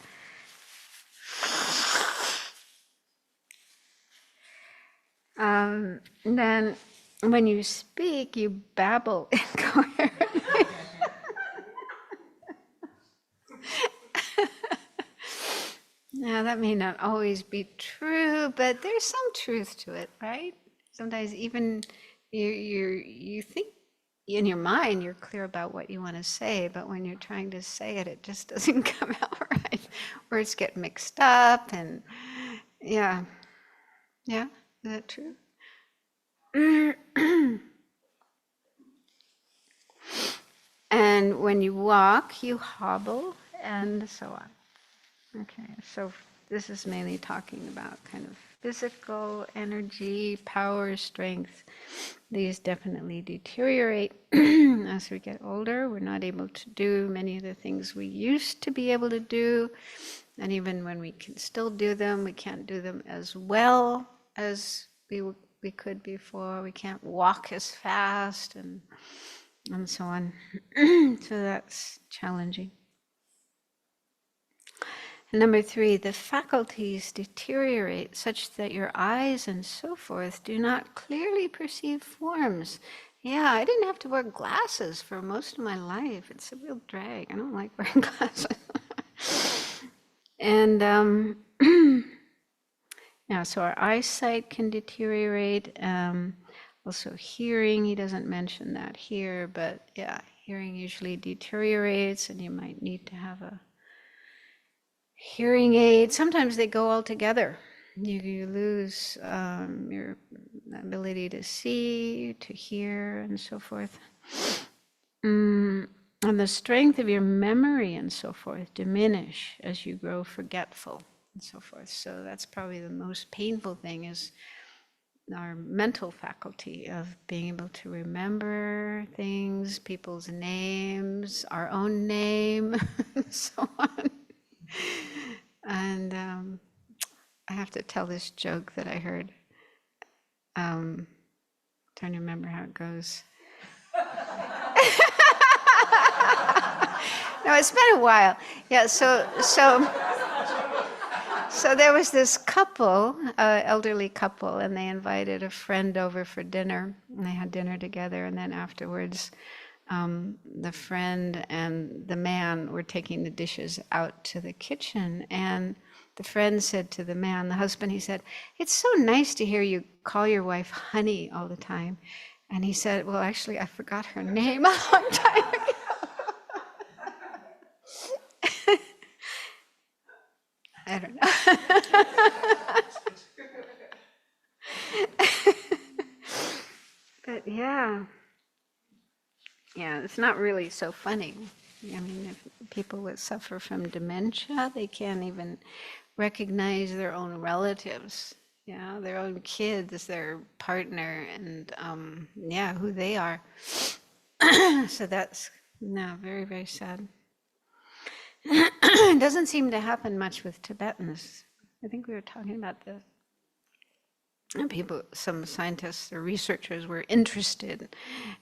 then when you speak, you babble incoherently. Now, that may not always be true, but there's some truth to it, right? Sometimes even you think in your mind you're clear about what you want to say, but when you're trying to say it, it just doesn't come out right. Words get mixed up, and yeah, is that true? And when you walk, you hobble, and so on. Okay, so this is mainly talking about kind of physical energy, power, strength. These definitely deteriorate as we get older. We're not able to do many of the things we used to be able to do. And even when we can still do them, we can't do them as well as we could before. We can't walk as fast and so on. So that's challenging. Number 3, the faculties deteriorate such that your eyes and so forth do not clearly perceive forms. Yeah, I didn't have to wear glasses for most of my life. It's a real drag. I don't like wearing glasses. And so our eyesight can deteriorate. Also hearing, he doesn't mention that here, but hearing usually deteriorates, and you might need to have a hearing aid. Sometimes they go all together. You lose your ability to see, to hear, and so forth. And the strength of your memory and so forth diminish as you grow forgetful and so forth. So that's probably the most painful thing, is our mental faculty of being able to remember things, people's names, our own name, and so on. And I have to tell this joke that I heard. Trying to remember how it goes. No, it's been a while. Yeah, so there was this couple, elderly couple, and they invited a friend over for dinner. And they had dinner together, and then afterwards the friend and the man were taking the dishes out to the kitchen, and the friend said to the man, the husband, he said, "It's so nice to hear you call your wife honey all the time." And he said, "Well, actually, I forgot her name a long time ago." I don't know. But yeah, it's not really so funny. I mean, if people that suffer from dementia, they can't even recognize their own relatives, their own kids, their partner, and who they are. So that's very, very sad. It doesn't seem to happen much with Tibetans. I think we were talking about this. And some scientists or researchers were interested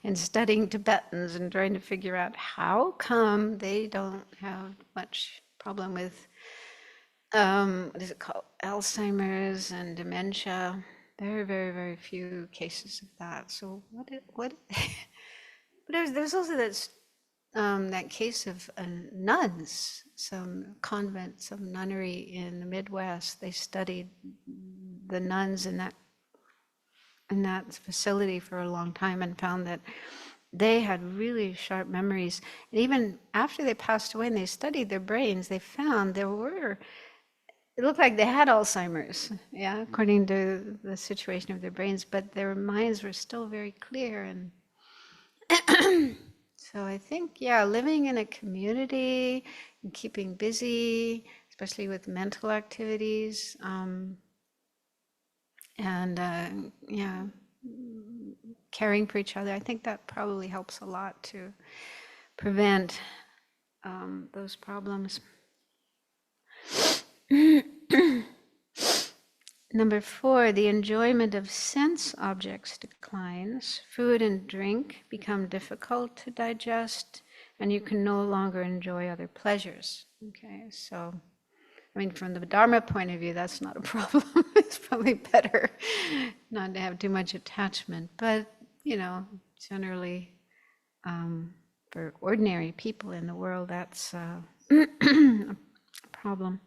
in studying Tibetans and trying to figure out how come they don't have much problem with, what is it called, Alzheimer's and dementia. Very, very, very few cases of that. So what? But there's also that case of nuns, some convent, some nunnery in the Midwest. They studied the nuns in that facility for a long time and found that they had really sharp memories. And even after they passed away and they studied their brains, they found it looked like they had Alzheimer's, according to the situation of their brains, but their minds were still very clear. And so I think, living in a community and keeping busy, especially with mental activities, and caring for each other, I think that probably helps a lot to prevent those problems. Number 4, the enjoyment of sense objects declines. Food and drink become difficult to digest, and you can no longer enjoy other pleasures. Okay, so, I mean, from the Dharma point of view, that's not a problem. It's probably better not to have too much attachment. But, generally, for ordinary people in the world, that's a problem.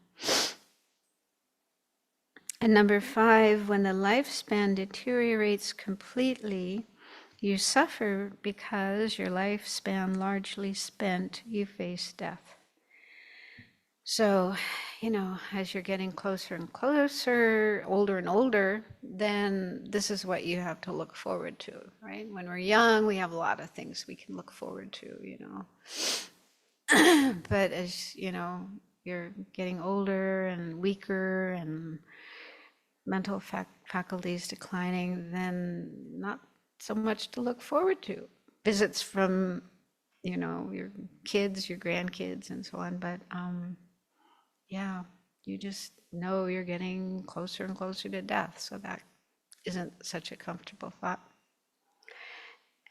And number 5, when the lifespan deteriorates completely, you suffer because your lifespan largely spent, you face death. So, as you're getting closer and closer, older and older, then this is what you have to look forward to, right? When we're young, we have a lot of things we can look forward to, But as, you're getting older and weaker and mental faculties declining, then not so much to look forward to. Visits from, your kids, your grandkids, and so on. But you just know you're getting closer and closer to death. So that isn't such a comfortable thought.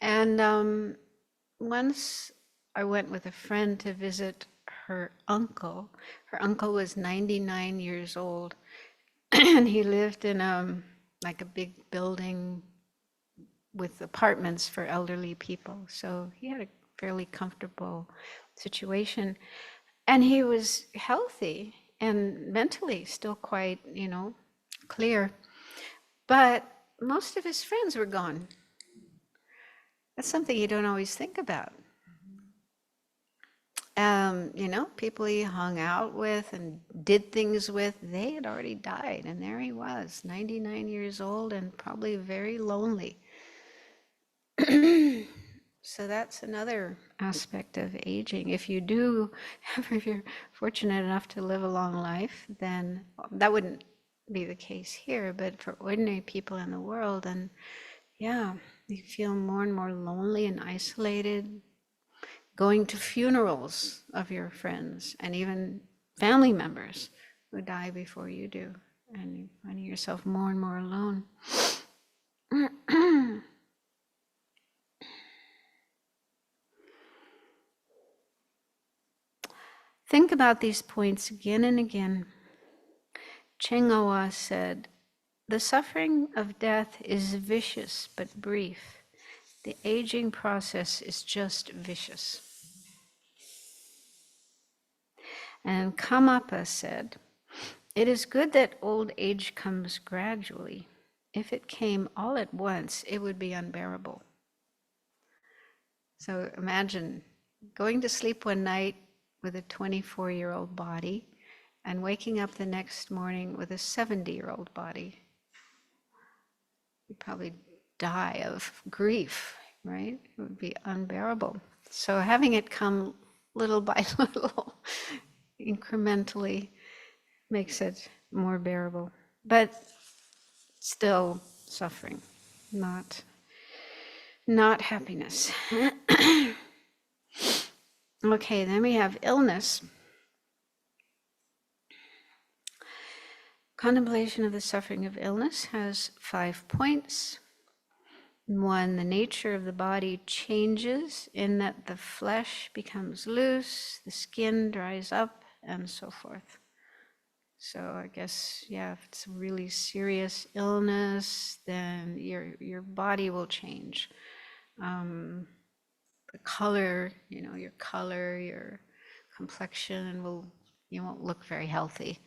And once I went with a friend to visit her uncle. Her uncle was 99 years old. And he lived in like a big building with apartments for elderly people. So he had a fairly comfortable situation. And he was healthy and mentally still quite, clear. But most of his friends were gone. That's something you don't always think about. People he hung out with and did things with, they had already died, and there he was, 99 years old and probably very lonely. So that's another aspect of aging. If you're fortunate enough to live a long life, then that wouldn't be the case here, but for ordinary people in the world, and you feel more and more lonely and isolated. Going to funerals of your friends and even family members who die before you do, and you're finding yourself more and more alone. Think about these points again and again. Chengawa said, "The suffering of death is vicious but brief. The aging process is just vicious. And Kamapa said, "It is good that old age comes gradually. If it came all at once, it would be unbearable." So imagine going to sleep one night with a 24-year-old body and waking up the next morning with a 70-year-old body. You'd probably die of grief, right? It would be unbearable. So having it come little by little, incrementally, makes it more bearable. But still suffering, not happiness. Okay, then we have illness. Contemplation of the suffering of illness has 5 points. 1, the nature of the body changes in that the flesh becomes loose, the skin dries up, and so forth. So I guess, yeah, if it's a really serious illness, then your body will change. The color, your color, your complexion you won't look very healthy.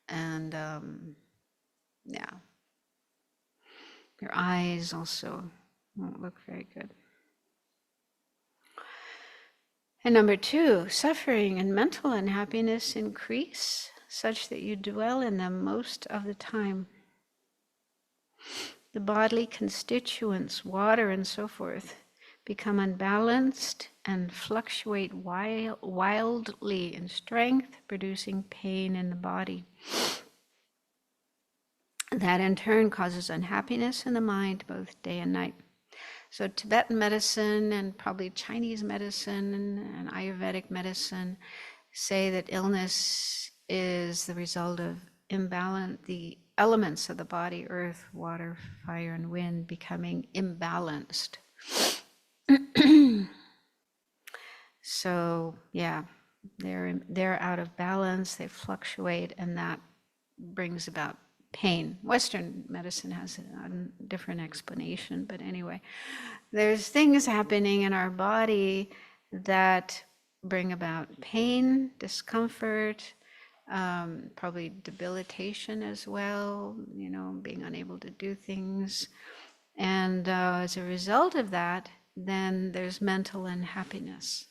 And yeah, your eyes also won't look very good. And number 2, suffering and mental unhappiness increase such that you dwell in them most of the time. The bodily constituents, water and so forth, become unbalanced and fluctuate wildly in strength, producing pain in the body. That in turn causes unhappiness in the mind both day and night. So Tibetan medicine and probably Chinese medicine and Ayurvedic medicine say that illness is the result of the elements of the body, earth, water, fire, and wind, becoming imbalanced. So yeah, they're out of balance, they fluctuate, and that brings about pain. Western medicine has a different explanation, but anyway, there's things happening in our body that bring about pain, discomfort, probably debilitation as well, being unable to do things. And as a result of that, then there's mental unhappiness.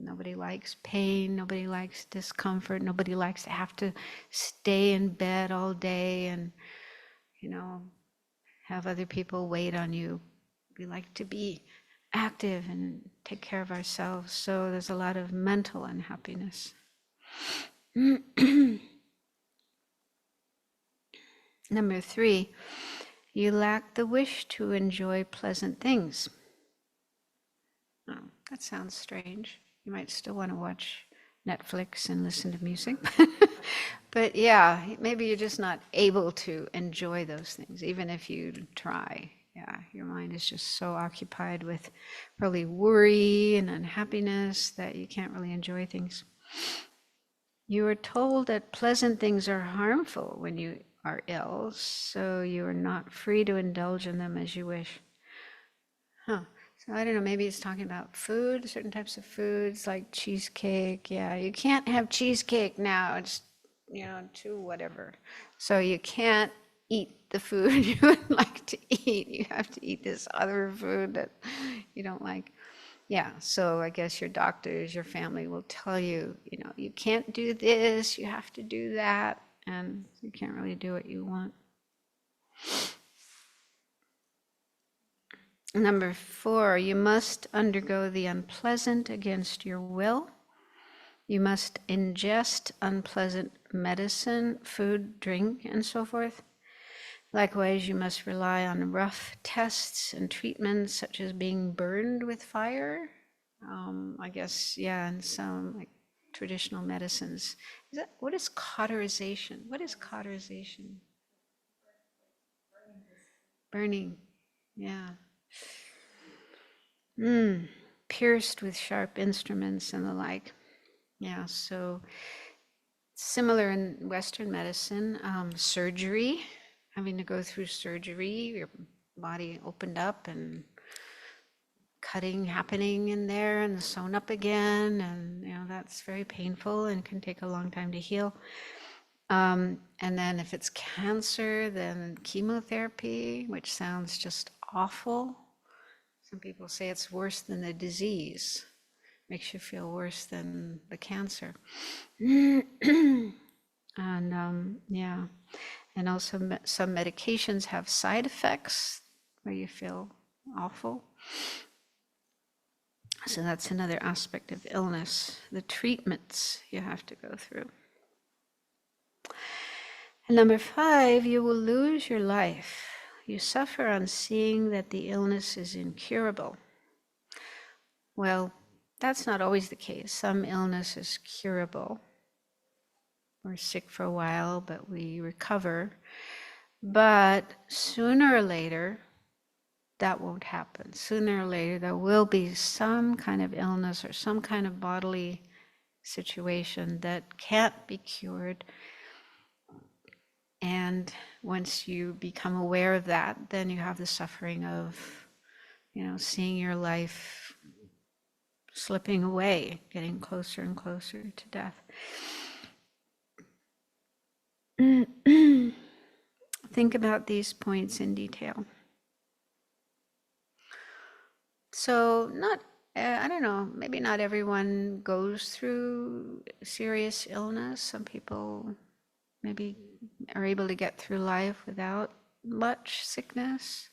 Nobody likes pain, nobody likes discomfort, nobody likes to have to stay in bed all day and, have other people wait on you. We like to be active and take care of ourselves. So there's a lot of mental unhappiness. Number 3, you lack the wish to enjoy pleasant things. Oh, that sounds strange. You might still want to watch Netflix and listen to music. But yeah, maybe you're just not able to enjoy those things, even if you try. Yeah, your mind is just so occupied with probably worry and unhappiness that you can't really enjoy things. You are told that pleasant things are harmful when you are ill, so you are not free to indulge in them as you wish. So I don't know, maybe it's talking about food, certain types of foods like cheesecake. Yeah, you can't have cheesecake now. It's, too whatever. So you can't eat the food you would like to eat. You have to eat this other food that you don't like. Yeah, so I guess your doctors, your family will tell you, you can't do this, you have to do that, and you can't really do what you want. Number 4, you must undergo the unpleasant against your will. You must ingest unpleasant medicine, food, drink, and so forth. Likewise, you must rely on rough tests and treatments, such as being burned with fire. I guess, yeah, and some traditional medicines. What is cauterization? What is cauterization? Burning, yeah. Pierced with sharp instruments and the like. Yeah, so similar in Western medicine, surgery, having to go through surgery, your body opened up and cutting happening in there and sewn up again, and that's very painful and can take a long time to heal. And then if it's cancer, then chemotherapy, which sounds just awful. Some people say it's worse than the disease, makes you feel worse than the cancer. And yeah, and also some medications have side effects where you feel awful. So that's another aspect of illness, the treatments you have to go through. And number 5, you will lose your life. You suffer on seeing that the illness is incurable. Well, that's not always the case. Some illness is curable. We're sick for a while, but we recover. But sooner or later, that won't happen. Sooner or later, there will be some kind of illness or some kind of bodily situation that can't be cured. And once you become aware of that, then you have the suffering of, seeing your life slipping away, getting closer and closer to death. Think about these points in detail. So I don't know, maybe not everyone goes through serious illness. Some people maybe are able to get through life without much sickness.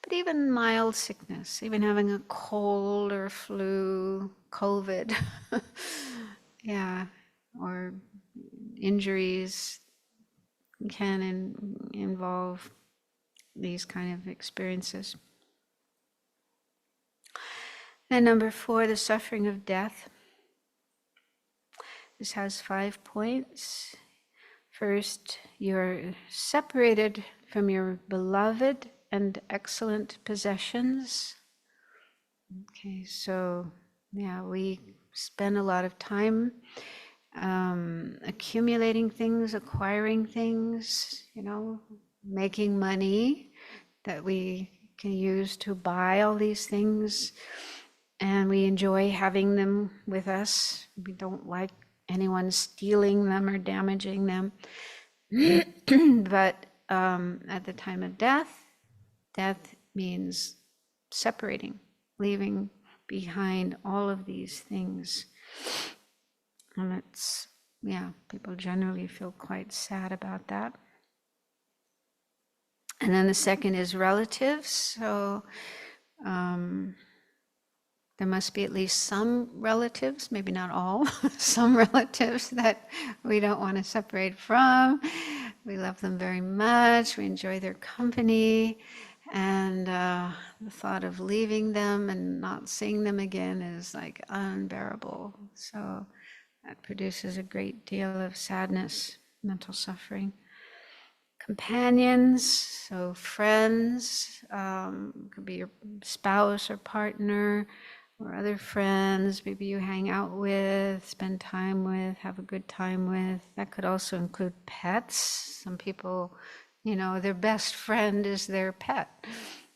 But even mild sickness, even having a cold or flu, COVID, yeah, or injuries can involve these kind of experiences. And number 4, the suffering of death. This has 5 points. First, you're separated from your beloved and excellent possessions. Okay, so yeah, we spend a lot of time accumulating things, acquiring things, making money that we can use to buy all these things. And we enjoy having them with us. We don't like anyone stealing them or damaging them. But at the time of death means separating, leaving behind all of these things. And people generally feel quite sad about that. And then the second is relatives. So there must be at least some relatives, maybe not all, some relatives that we don't want to separate from. We love them very much. We enjoy their company. And the thought of leaving them and not seeing them again is like unbearable. So that produces a great deal of sadness, mental suffering. Companions, so friends, could be your spouse or partner, or other friends, maybe you hang out with, spend time with, have a good time with. That could also include pets. Some people, their best friend is their pet,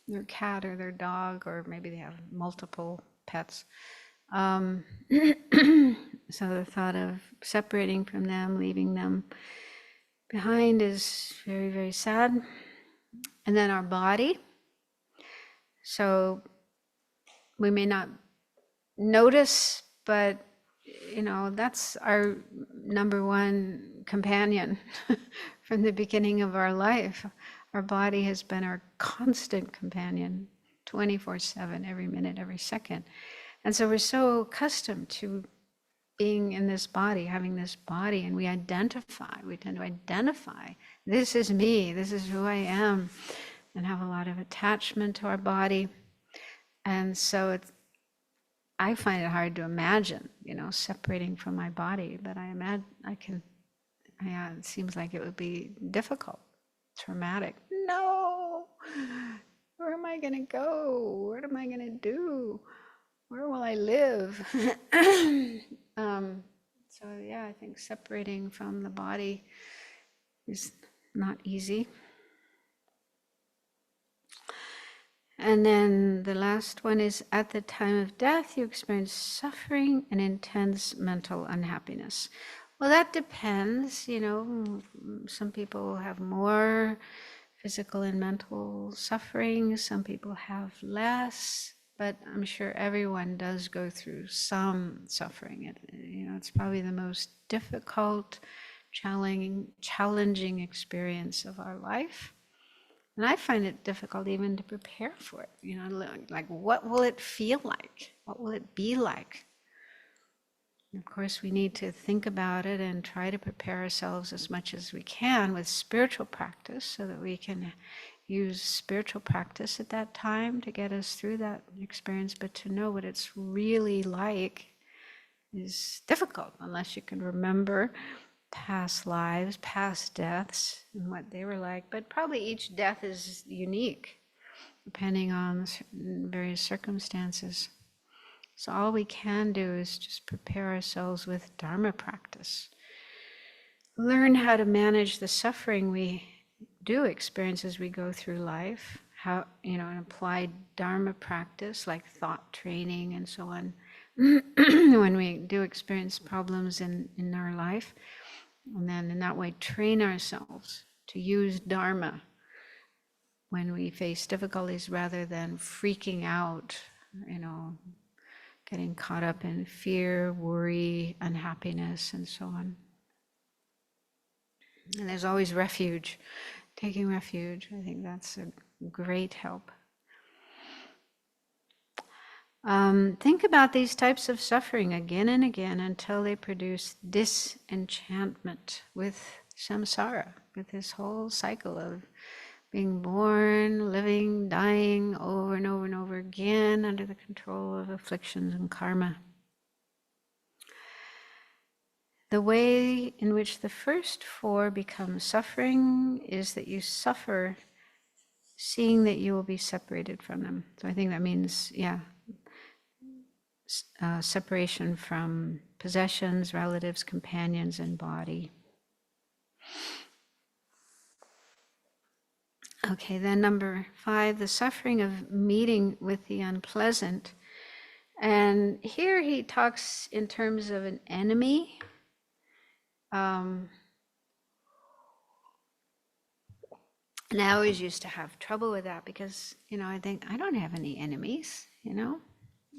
their cat or their dog, or maybe they have multiple pets. So the thought of separating from them, leaving them behind is very, very sad. And then our body. So we may not notice, but that's our number one companion from the beginning of our life. Our body has been our constant companion 24/7, every minute, every second. And so we're so accustomed to being in this body, having this body, and we tend to identify, this is me, this is who I am, and have a lot of attachment to our body. And so I find it hard to imagine, separating from my body, but it seems like it would be difficult, traumatic. No, where am I gonna go? What am I gonna do? Where will I live? So yeah, I think separating from the body is not easy. And then the last one is, at the time of death, you experience suffering and intense mental unhappiness. Well, that depends, some people have more physical and mental suffering, some people have less, but I'm sure everyone does go through some suffering. It's probably the most difficult, challenging experience of our life. And I find it difficult even to prepare for it. Like what will it feel like? What will it be like? And of course, we need to think about it and try to prepare ourselves as much as we can with spiritual practice so that we can use spiritual practice at that time to get us through that experience. But to know what it's really like is difficult unless you can remember past lives, past deaths, and what they were like. But probably each death is unique, depending on various circumstances. So all we can do is just prepare ourselves with Dharma practice. Learn how to manage the suffering we do experience as we go through life, and apply Dharma practice like thought training and so on, when we do experience problems in our life. And then in that way, train ourselves to use Dharma when we face difficulties rather than freaking out, getting caught up in fear, worry, unhappiness, and so on. And there's always refuge, taking refuge. I think that's a great help. Think about these types of suffering again and again until they produce disenchantment with samsara, with this whole cycle of being born, living, dying over and over and over again under the control of afflictions and karma. The way in which the first four become suffering is that you suffer seeing that you will be separated from them. So I think that means, separation from possessions, relatives, companions, and body. Okay, then number 5, the suffering of meeting with the unpleasant. And here he talks in terms of an enemy. And I always used to have trouble with that because, I think I don't have any enemies,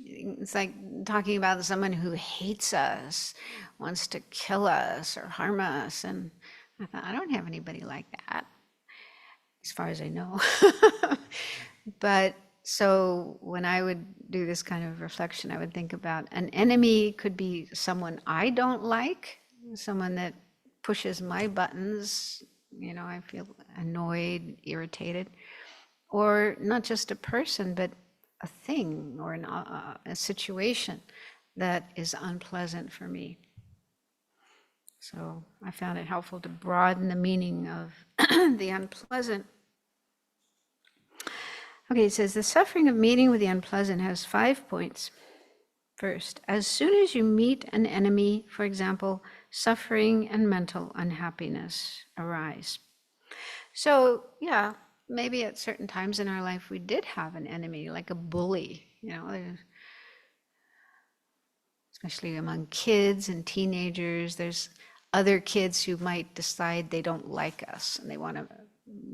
It's like talking about someone who hates us, wants to kill us or harm us. And I thought, I don't have anybody like that, as far as I know. But so when I would do this kind of reflection, I would think about an enemy could be someone I don't like, someone that pushes my buttons, I feel annoyed, irritated, or not just a person, but a thing or a situation that is unpleasant for me. So I found it helpful to broaden the meaning of the unpleasant. Okay, it says, the suffering of meeting with the unpleasant has 5 points. First, as soon as you meet an enemy, for example, suffering and mental unhappiness arise. So, maybe at certain times in our life we did have an enemy, like a bully, especially among kids and teenagers. There's other kids who might decide they don't like us and they want to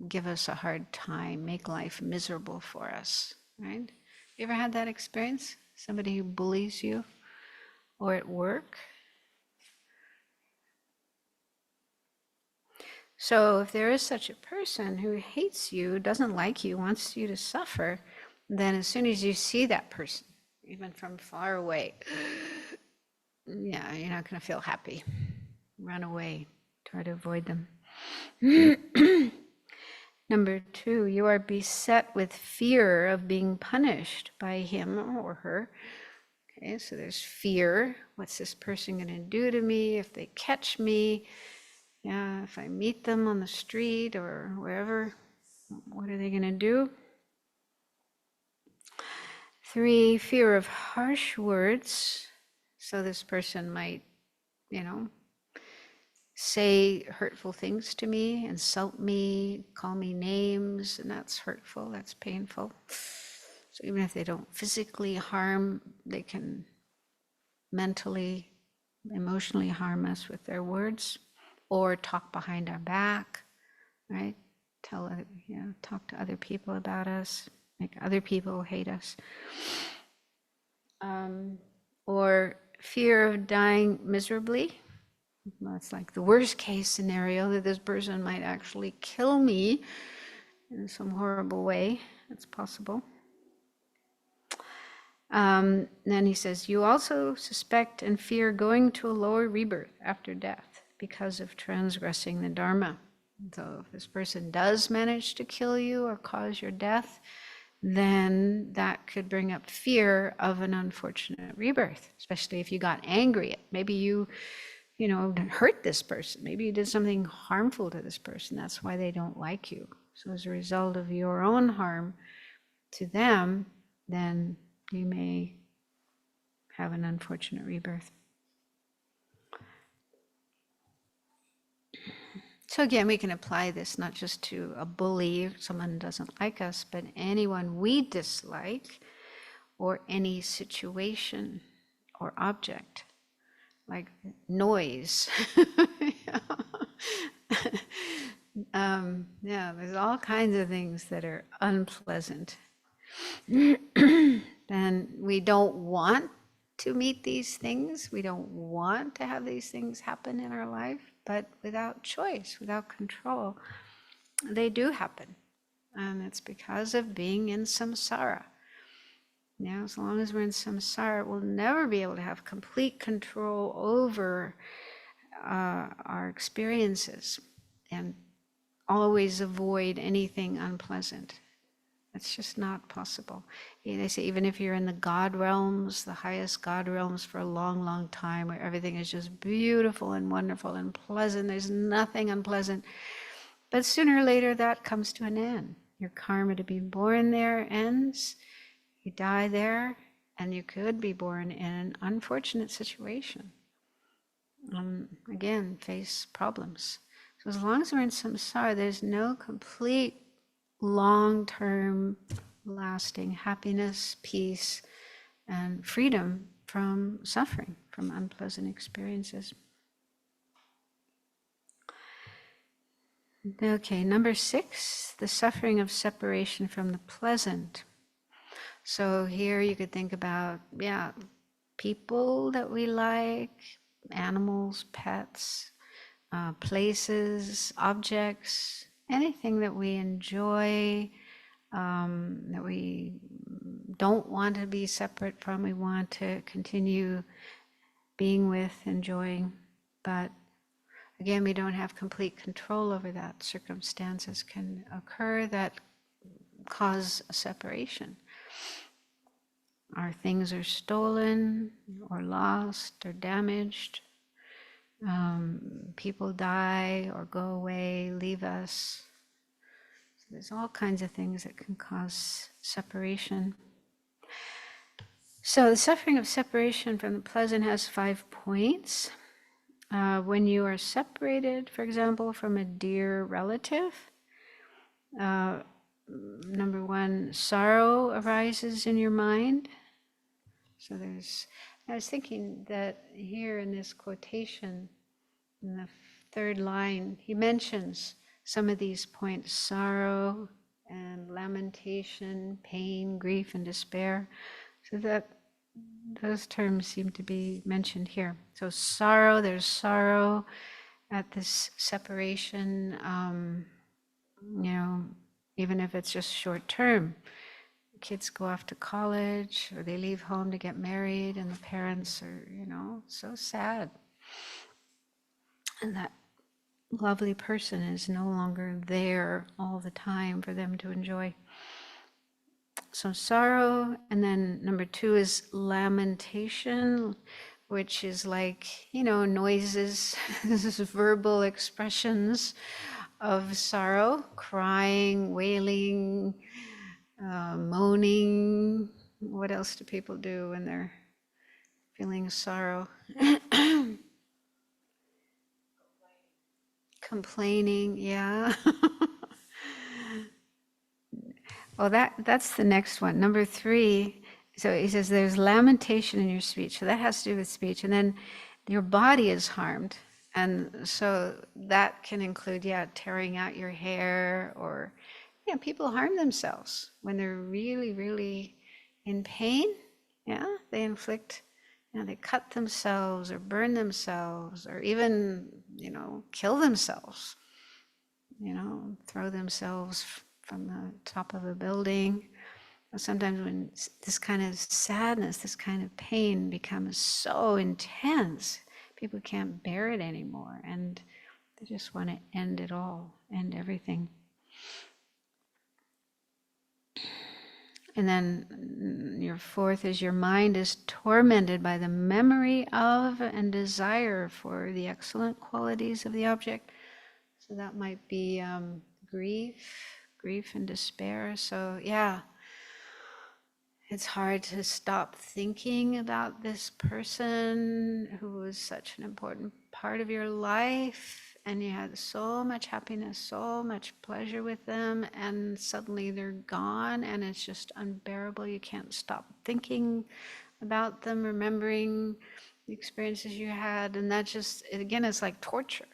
give us a hard time, make life miserable for us, right? You ever had that experience? Somebody who bullies you, or at work? So if there is such a person who hates you, doesn't like you, wants you to suffer, then as soon as you see that person, even from far away, you're not going to feel happy. Run away, try to avoid them. Number 2, you are beset with fear of being punished by him or her. Okay, so there's fear. What's this person going to do to me if they catch me? If I meet them on the street or wherever, what are they going to do? 3, fear of harsh words. So this person might, say hurtful things to me, insult me, call me names, and that's hurtful, that's painful. So even if they don't physically harm, they can mentally, emotionally harm us with their words, or talk behind our back, right? Talk to other people about us, make other people hate us. Or fear of dying miserably. That's like the worst case scenario, that this person might actually kill me in some horrible way. That's possible. Then he says, you also suspect and fear going to a lower rebirth after death because of transgressing the Dharma. So if this person does manage to kill you or cause your death, then that could bring up fear of an unfortunate rebirth, especially if you got angry. Maybe you hurt this person. Maybe you did something harmful to this person. That's why they don't like you. So as a result of your own harm to them, then you may have an unfortunate rebirth. So again, we can apply this not just to a bully, if someone doesn't like us, but anyone we dislike, or any situation or object, like noise. There's all kinds of things that are unpleasant. And we don't want to meet these things. We don't want to have these things happen in our life, but without choice, without control, they do happen. And it's because of being in samsara. As long as we're in samsara, we'll never be able to have complete control over our experiences and always avoid anything unpleasant. It's just not possible. They say even if you're in the God realms, the highest God realms for a long, long time, where everything is just beautiful and wonderful and pleasant, there's nothing unpleasant. But sooner or later that comes to an end. Your karma to be born there ends, you die there, and you could be born in an unfortunate situation. Again, face problems. So as long as we're in samsara, there's no complete long-term lasting happiness, peace, and freedom from suffering, from unpleasant experiences. Okay, number 6, the suffering of separation from the pleasant. So here you could think about, people that we like, animals, pets, places, objects, anything that we enjoy, that we don't want to be separate from, we want to continue being with, enjoying, but again, we don't have complete control over that. Circumstances can occur that cause a separation. Our things are stolen or lost or damaged. People die or go away, leave us. So there's all kinds of things that can cause separation. So the suffering of separation from the pleasant has 5 points. When you are separated, for example, from a dear relative, number 1, sorrow arises in your mind. So I was thinking that here in this quotation, in the 3rd line, he mentions some of these points: sorrow and lamentation, pain, grief, and despair. So that those terms seem to be mentioned here. So sorrow, there's sorrow at this separation, even if it's just short term. Kids go off to college or they leave home to get married and the parents are, so sad. And that lovely person is no longer there all the time for them to enjoy. So sorrow, and then number 2 is lamentation, which is like, noises, this is verbal expressions of sorrow, crying, wailing, moaning. What else do people do when they're feeling sorrow? Complaining, yeah. Oh, that's the next one. Number 3. So he says there's lamentation in your speech. So that has to do with speech. And then your body is harmed. And so that can include, tearing out your hair, or, people harm themselves when they're really, really in pain. Yeah, they inflict, they cut themselves or burn themselves, or even, kill themselves, throw themselves from the top of a building. Sometimes when this kind of sadness, this kind of pain becomes so intense, people can't bear it anymore, and they just want to end it all, end everything. And then your 4th is your mind is tormented by the memory of and desire for the excellent qualities of the object. So that might be grief and despair. So it's hard to stop thinking about this person who was such an important part of your life, and you had so much happiness, so much pleasure with them, and suddenly they're gone, and it's just unbearable. You can't stop thinking about them, remembering the experiences you had, and that just, again, it's like torture,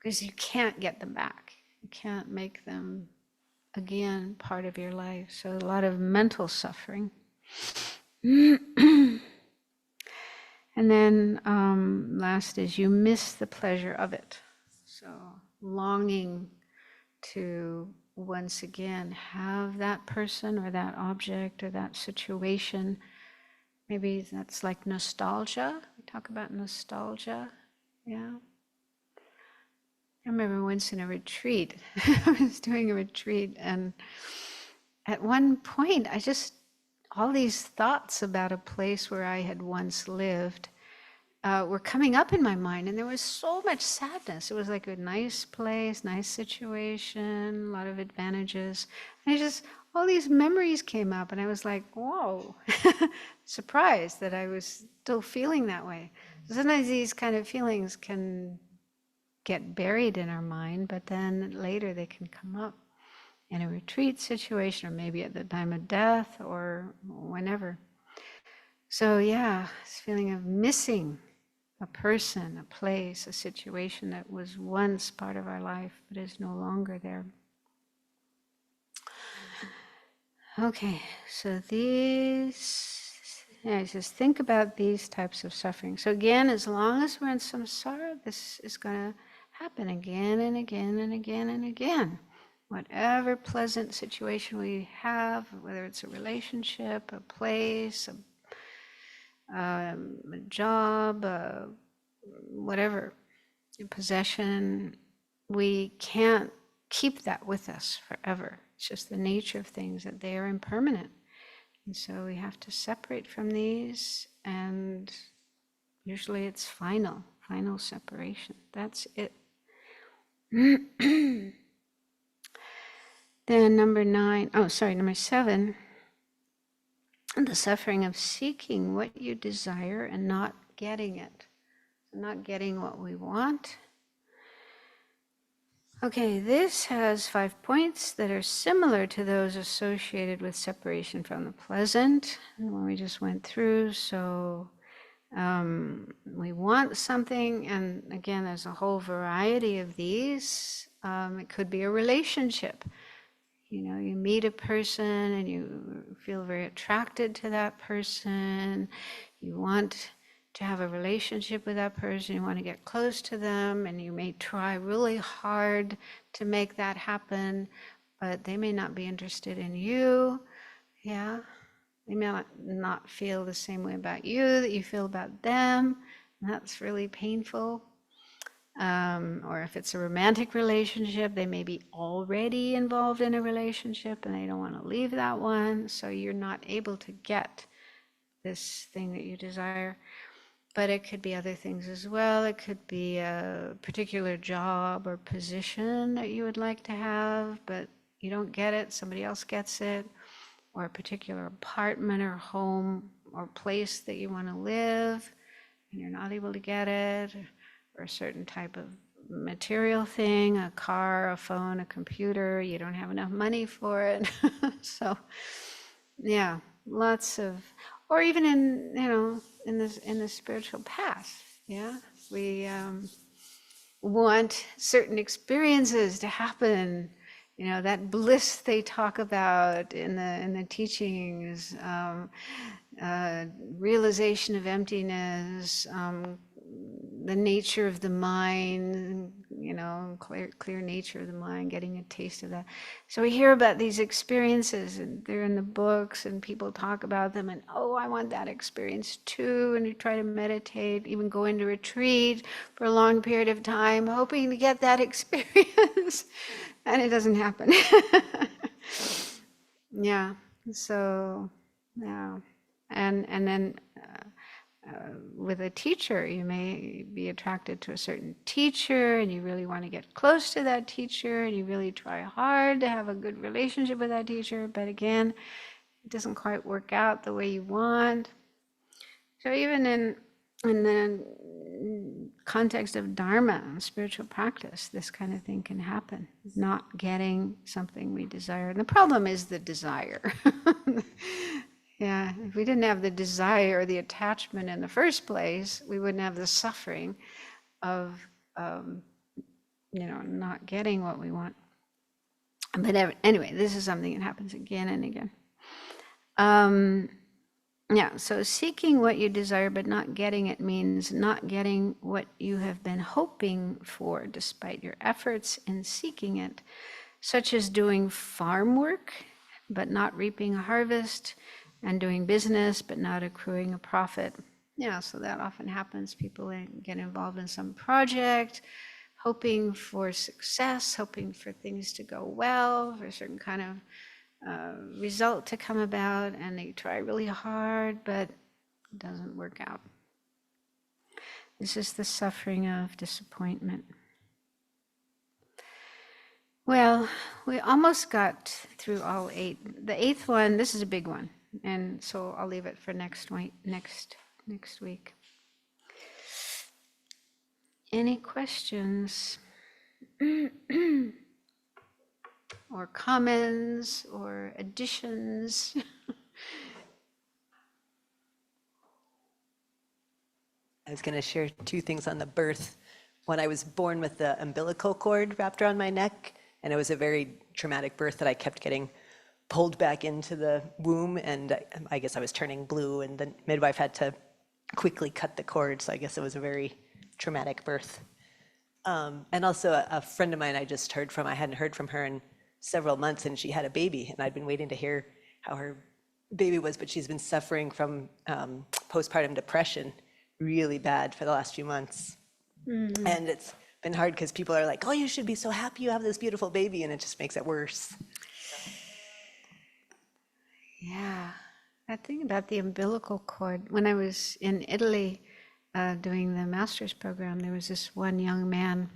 because you can't get them back. You can't make them again part of your life. So a lot of mental suffering. And then last is you miss the pleasure of it. So longing to once again have that person or that object or that situation. Maybe that's like nostalgia. We talk about nostalgia. Yeah. I remember once in a retreat, I was doing a retreat, and at one point, all these thoughts about a place where I had once lived were coming up in my mind, and there was so much sadness. It was like a nice place, nice situation, a lot of advantages. And all these memories came up, and I was like, whoa, surprised that I was still feeling that way. Sometimes these kind of feelings can get buried in our mind, but then later they can come up in a retreat situation, or maybe at the time of death, or whenever. So this feeling of missing a person, a place, a situation that was once part of our life but is no longer there. Okay, so it says think about these types of suffering. So again, as long as we're in samsara, this is going to happen again and again and again and again. Whatever pleasant situation we have, whether it's a relationship, a place, a job, whatever, a possession, we can't keep that with us forever. It's just the nature of things that they are impermanent. And so we have to separate from these, and usually it's final separation. That's it. Then number 7, the suffering of seeking what you desire and not getting it. Not getting what we want. Okay, this has 5 points that are similar to those associated with separation from the pleasant, the one we just went through. So we want something, and again, there's a whole variety of these. It could be a relationship. You meet a person and you feel very attracted to that person. You want to have a relationship with that person. You want to get close to them, and you may try really hard to make that happen, but they may not be interested in you. Yeah. They may not feel the same way about you that you feel about them. And that's really painful. Or if it's a romantic relationship, they may be already involved in a relationship and they don't want to leave that one. So you're not able to get this thing that you desire. But it could be other things as well. It could be a particular job or position that you would like to have, but you don't get it, somebody else gets it. Or a particular apartment or home or place that you want to live, and you're not able to get it. Or a certain type of material thing, a car, a phone, a computer, you don't have enough money for it. So yeah, lots of, or even in, in the spiritual path, yeah, we want certain experiences to happen, that bliss they talk about in the teachings, realization of emptiness, the nature of the mind, clear nature of the mind, getting a taste of that. So we hear about these experiences, and they're in the books, and people talk about them, and oh, I want that experience too. And you try to meditate, even go into retreat for a long period of time, hoping to get that experience, and it doesn't happen. Yeah. So, yeah, and then. With a teacher, you may be attracted to a certain teacher, and you really want to get close to that teacher, and you really try hard to have a good relationship with that teacher, but again, it doesn't quite work out the way you want. So even in the context of Dharma, spiritual practice, this kind of thing can happen, not getting something we desire. And the problem is the desire. Yeah, if we didn't have the desire or the attachment in the first place, we wouldn't have the suffering of, not getting what we want. But anyway, this is something that happens again and again. Yeah, so seeking what you desire but not getting it means not getting what you have been hoping for despite your efforts in seeking it, such as doing farm work but not reaping a harvest, and doing business but not accruing a profit. Yeah, so that often happens. People get involved in some project, hoping for success, hoping for things to go well, for a certain kind of result to come about, and they try really hard, but it doesn't work out. This is the suffering of disappointment. Well, we almost got through all 8. The 8th one, this is a big one, and so I'll leave it for next week. Any questions or comments or additions? I was going to share 2 things on the birth. When I was born with the umbilical cord wrapped around my neck, and it was a very traumatic birth that I kept getting pulled back into the womb, and I guess I was turning blue, and the midwife had to quickly cut the cord, so I guess it was a very traumatic birth. And also a friend of mine I just heard from, I hadn't heard from her in several months, and she had a baby, and I'd been waiting to hear how her baby was, but she's been suffering from postpartum depression really bad for the last few months. Mm-hmm. And it's been hard because people are like, oh, you should be so happy you have this beautiful baby, and it just makes it worse. Yeah, that thing about the umbilical cord, when I was in Italy doing the master's program, there was this one young man.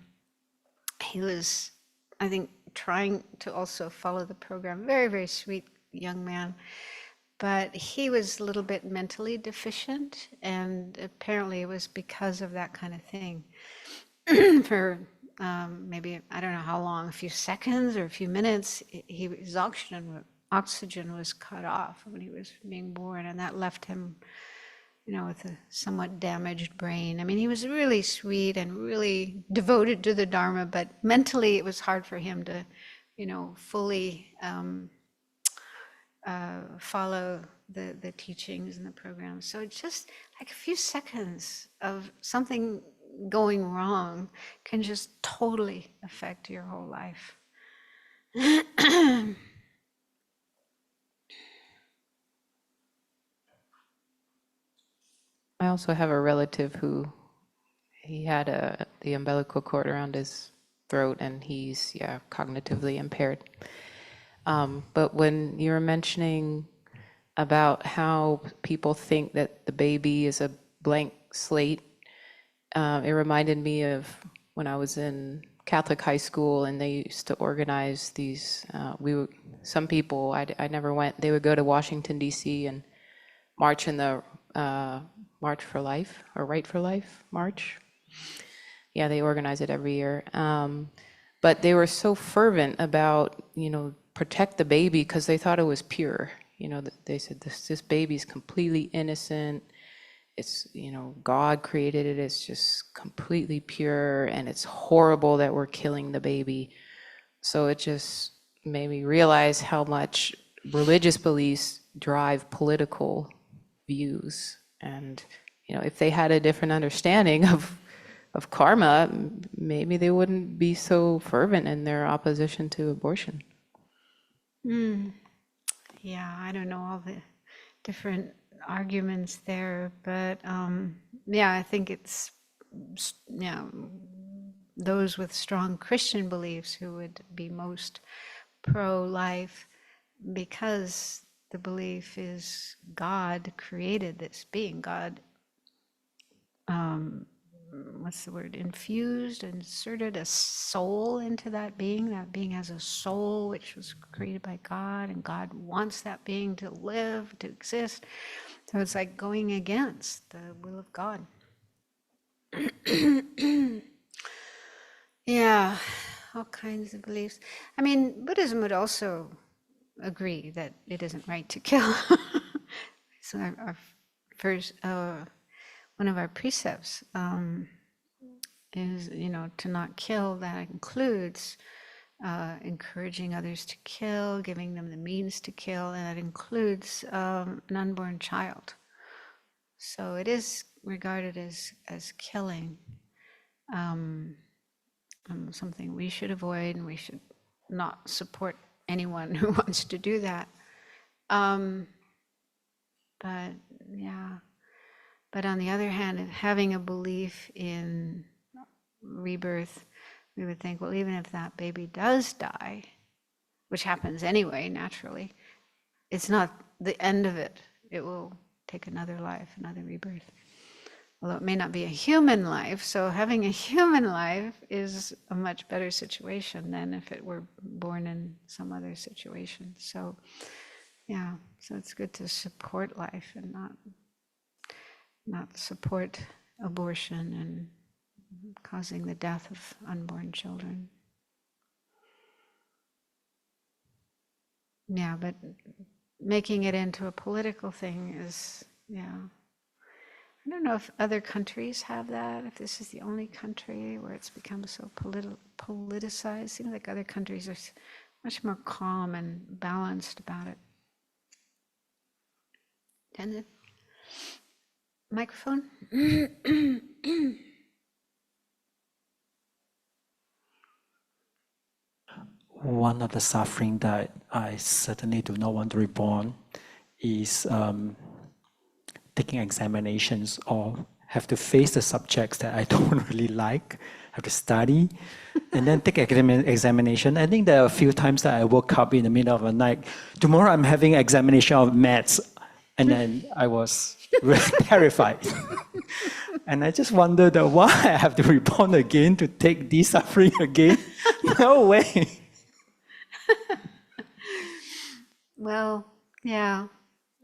He was, I think, trying to also follow the program. Very, very sweet young man. But he was a little bit mentally deficient, and apparently it was because of that kind of thing. For maybe, I don't know how long, a few seconds or a few minutes, his oxygen was cut off when he was being born, and that left him, with a somewhat damaged brain. I mean, he was really sweet and really devoted to the Dharma, but mentally it was hard for him to, fully follow the teachings and the program. So just like a few seconds of something going wrong can just totally affect your whole life. I also have a relative who he had the umbilical cord around his throat, and he's cognitively impaired. But when you were mentioning about how people think that the baby is a blank slate, it reminded me of when I was in Catholic high school, and they used to organize these. Some people, I never went. They would go to Washington D.C. and march in the March for Life or Right for Life march. Yeah, they organize it every year. But they were so fervent about, protect the baby because they thought it was pure. They said this baby's completely innocent. It's, God created it. It's just completely pure, and it's horrible that we're killing the baby. So it just made me realize how much religious beliefs drive political views. And, if they had a different understanding of karma, maybe they wouldn't be so fervent in their opposition to abortion. Yeah, I don't know all the different arguments there, but yeah, I think it's those with strong Christian beliefs who would be most pro-life, because the belief is God created this being. God, what's the word, inserted a soul into that being. That being has a soul which was created by God, and God wants that being to live, to exist. So it's like going against the will of God. Yeah, all kinds of beliefs. I mean, Buddhism would also agree that it isn't right to kill. So our first, one of our precepts is, to not kill. That includes encouraging others to kill, giving them the means to kill, and that includes an unborn child. So it is regarded as killing, something we should avoid, and we should not support anyone who wants to do that. But yeah, but on the other hand, having a belief in rebirth, we would think, well, even if that baby does die, which happens anyway, naturally, it's not the end of it. It will take another life, another rebirth. Although it may not be a human life, so having a human life is a much better situation than if it were born in some other situation. So, yeah, so it's good to support life and not support abortion and causing the death of unborn children. Yeah, but making it into a political thing is, yeah. I don't know if other countries have that, if this is the only country where it's become so politicized. It seems like other countries are much more calm and balanced about it. And the microphone? One of the suffering that I certainly do not want to reborn is taking examinations or have to face the subjects that I don't really like, have to study, and then take examination. I think there are a few times that I woke up in the middle of the night. Tomorrow I'm having examination of maths, and then I was really terrified. And I just wondered why I have to reborn again to take this suffering again. No way. Well, yeah,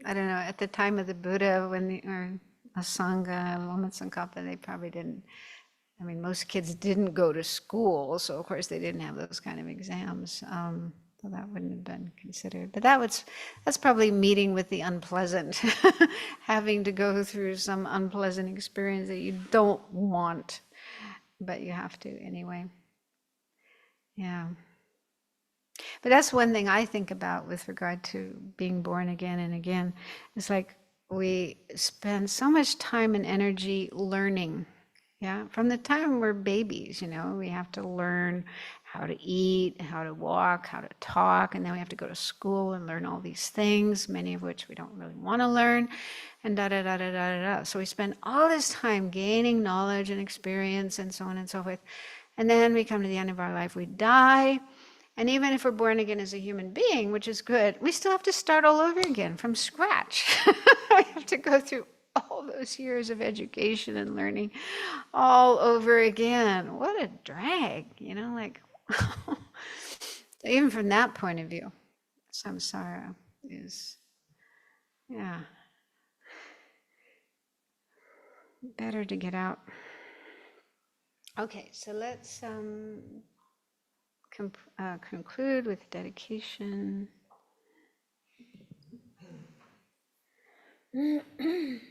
I don't know. At the time of the Buddha, or a Sangha, Lama Tsongkhapa, they probably didn't. I mean, most kids didn't go to school, so of course they didn't have those kind of exams. So that wouldn't have been considered. But that's probably meeting with the unpleasant, having to go through some unpleasant experience that you don't want, but you have to anyway. Yeah. But that's one thing I think about with regard to being born again and again. It's like we spend so much time and energy learning. Yeah, from the time we're babies, we have to learn how to eat, how to walk, how to talk, and then we have to go to school and learn all these things, many of which we don't really want to learn, and da-da-da-da-da-da-da. So we spend all this time gaining knowledge and experience and so on and so forth. And then we come to the end of our life, we die. And even if we're born again as a human being, which is good, we still have to start all over again from scratch. We have to go through all those years of education and learning all over again. What a drag, like, even from that point of view, samsara is, yeah, better to get out. Okay, so let's conclude with dedication. May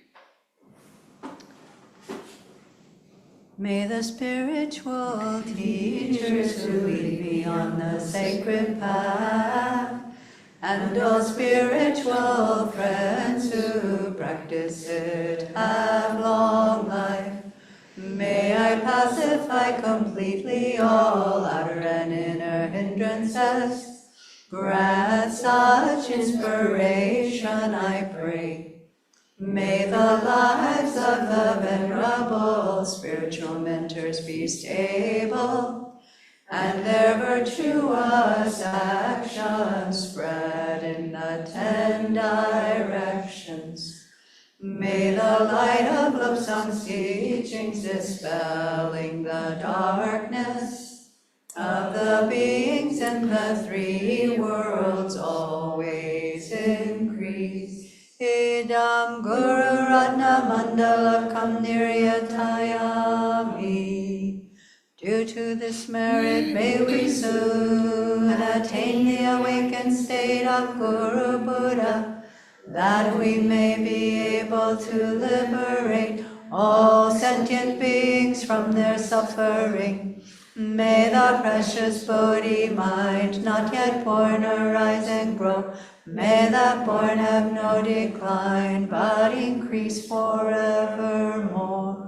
the spiritual teachers who lead me on the sacred path, and all spiritual friends who practice it have long life. May I pacify completely all outer and inner hindrances. Grant such inspiration, I pray. May the lives of the venerable spiritual mentors be stable, and their virtuous actions spread in the 10 directions. May the light of Lobsang's teachings dispelling the darkness of the beings in the 3 worlds always increase. Idam Guru Ratna Mandalakam Niryatayami. Due to this merit, may we soon attain the awakened state of Guru Buddha, that we may be able to liberate all sentient beings from their suffering. May the precious Bodhi mind, not yet born, arise and grow. May that born have no decline, but increase forevermore.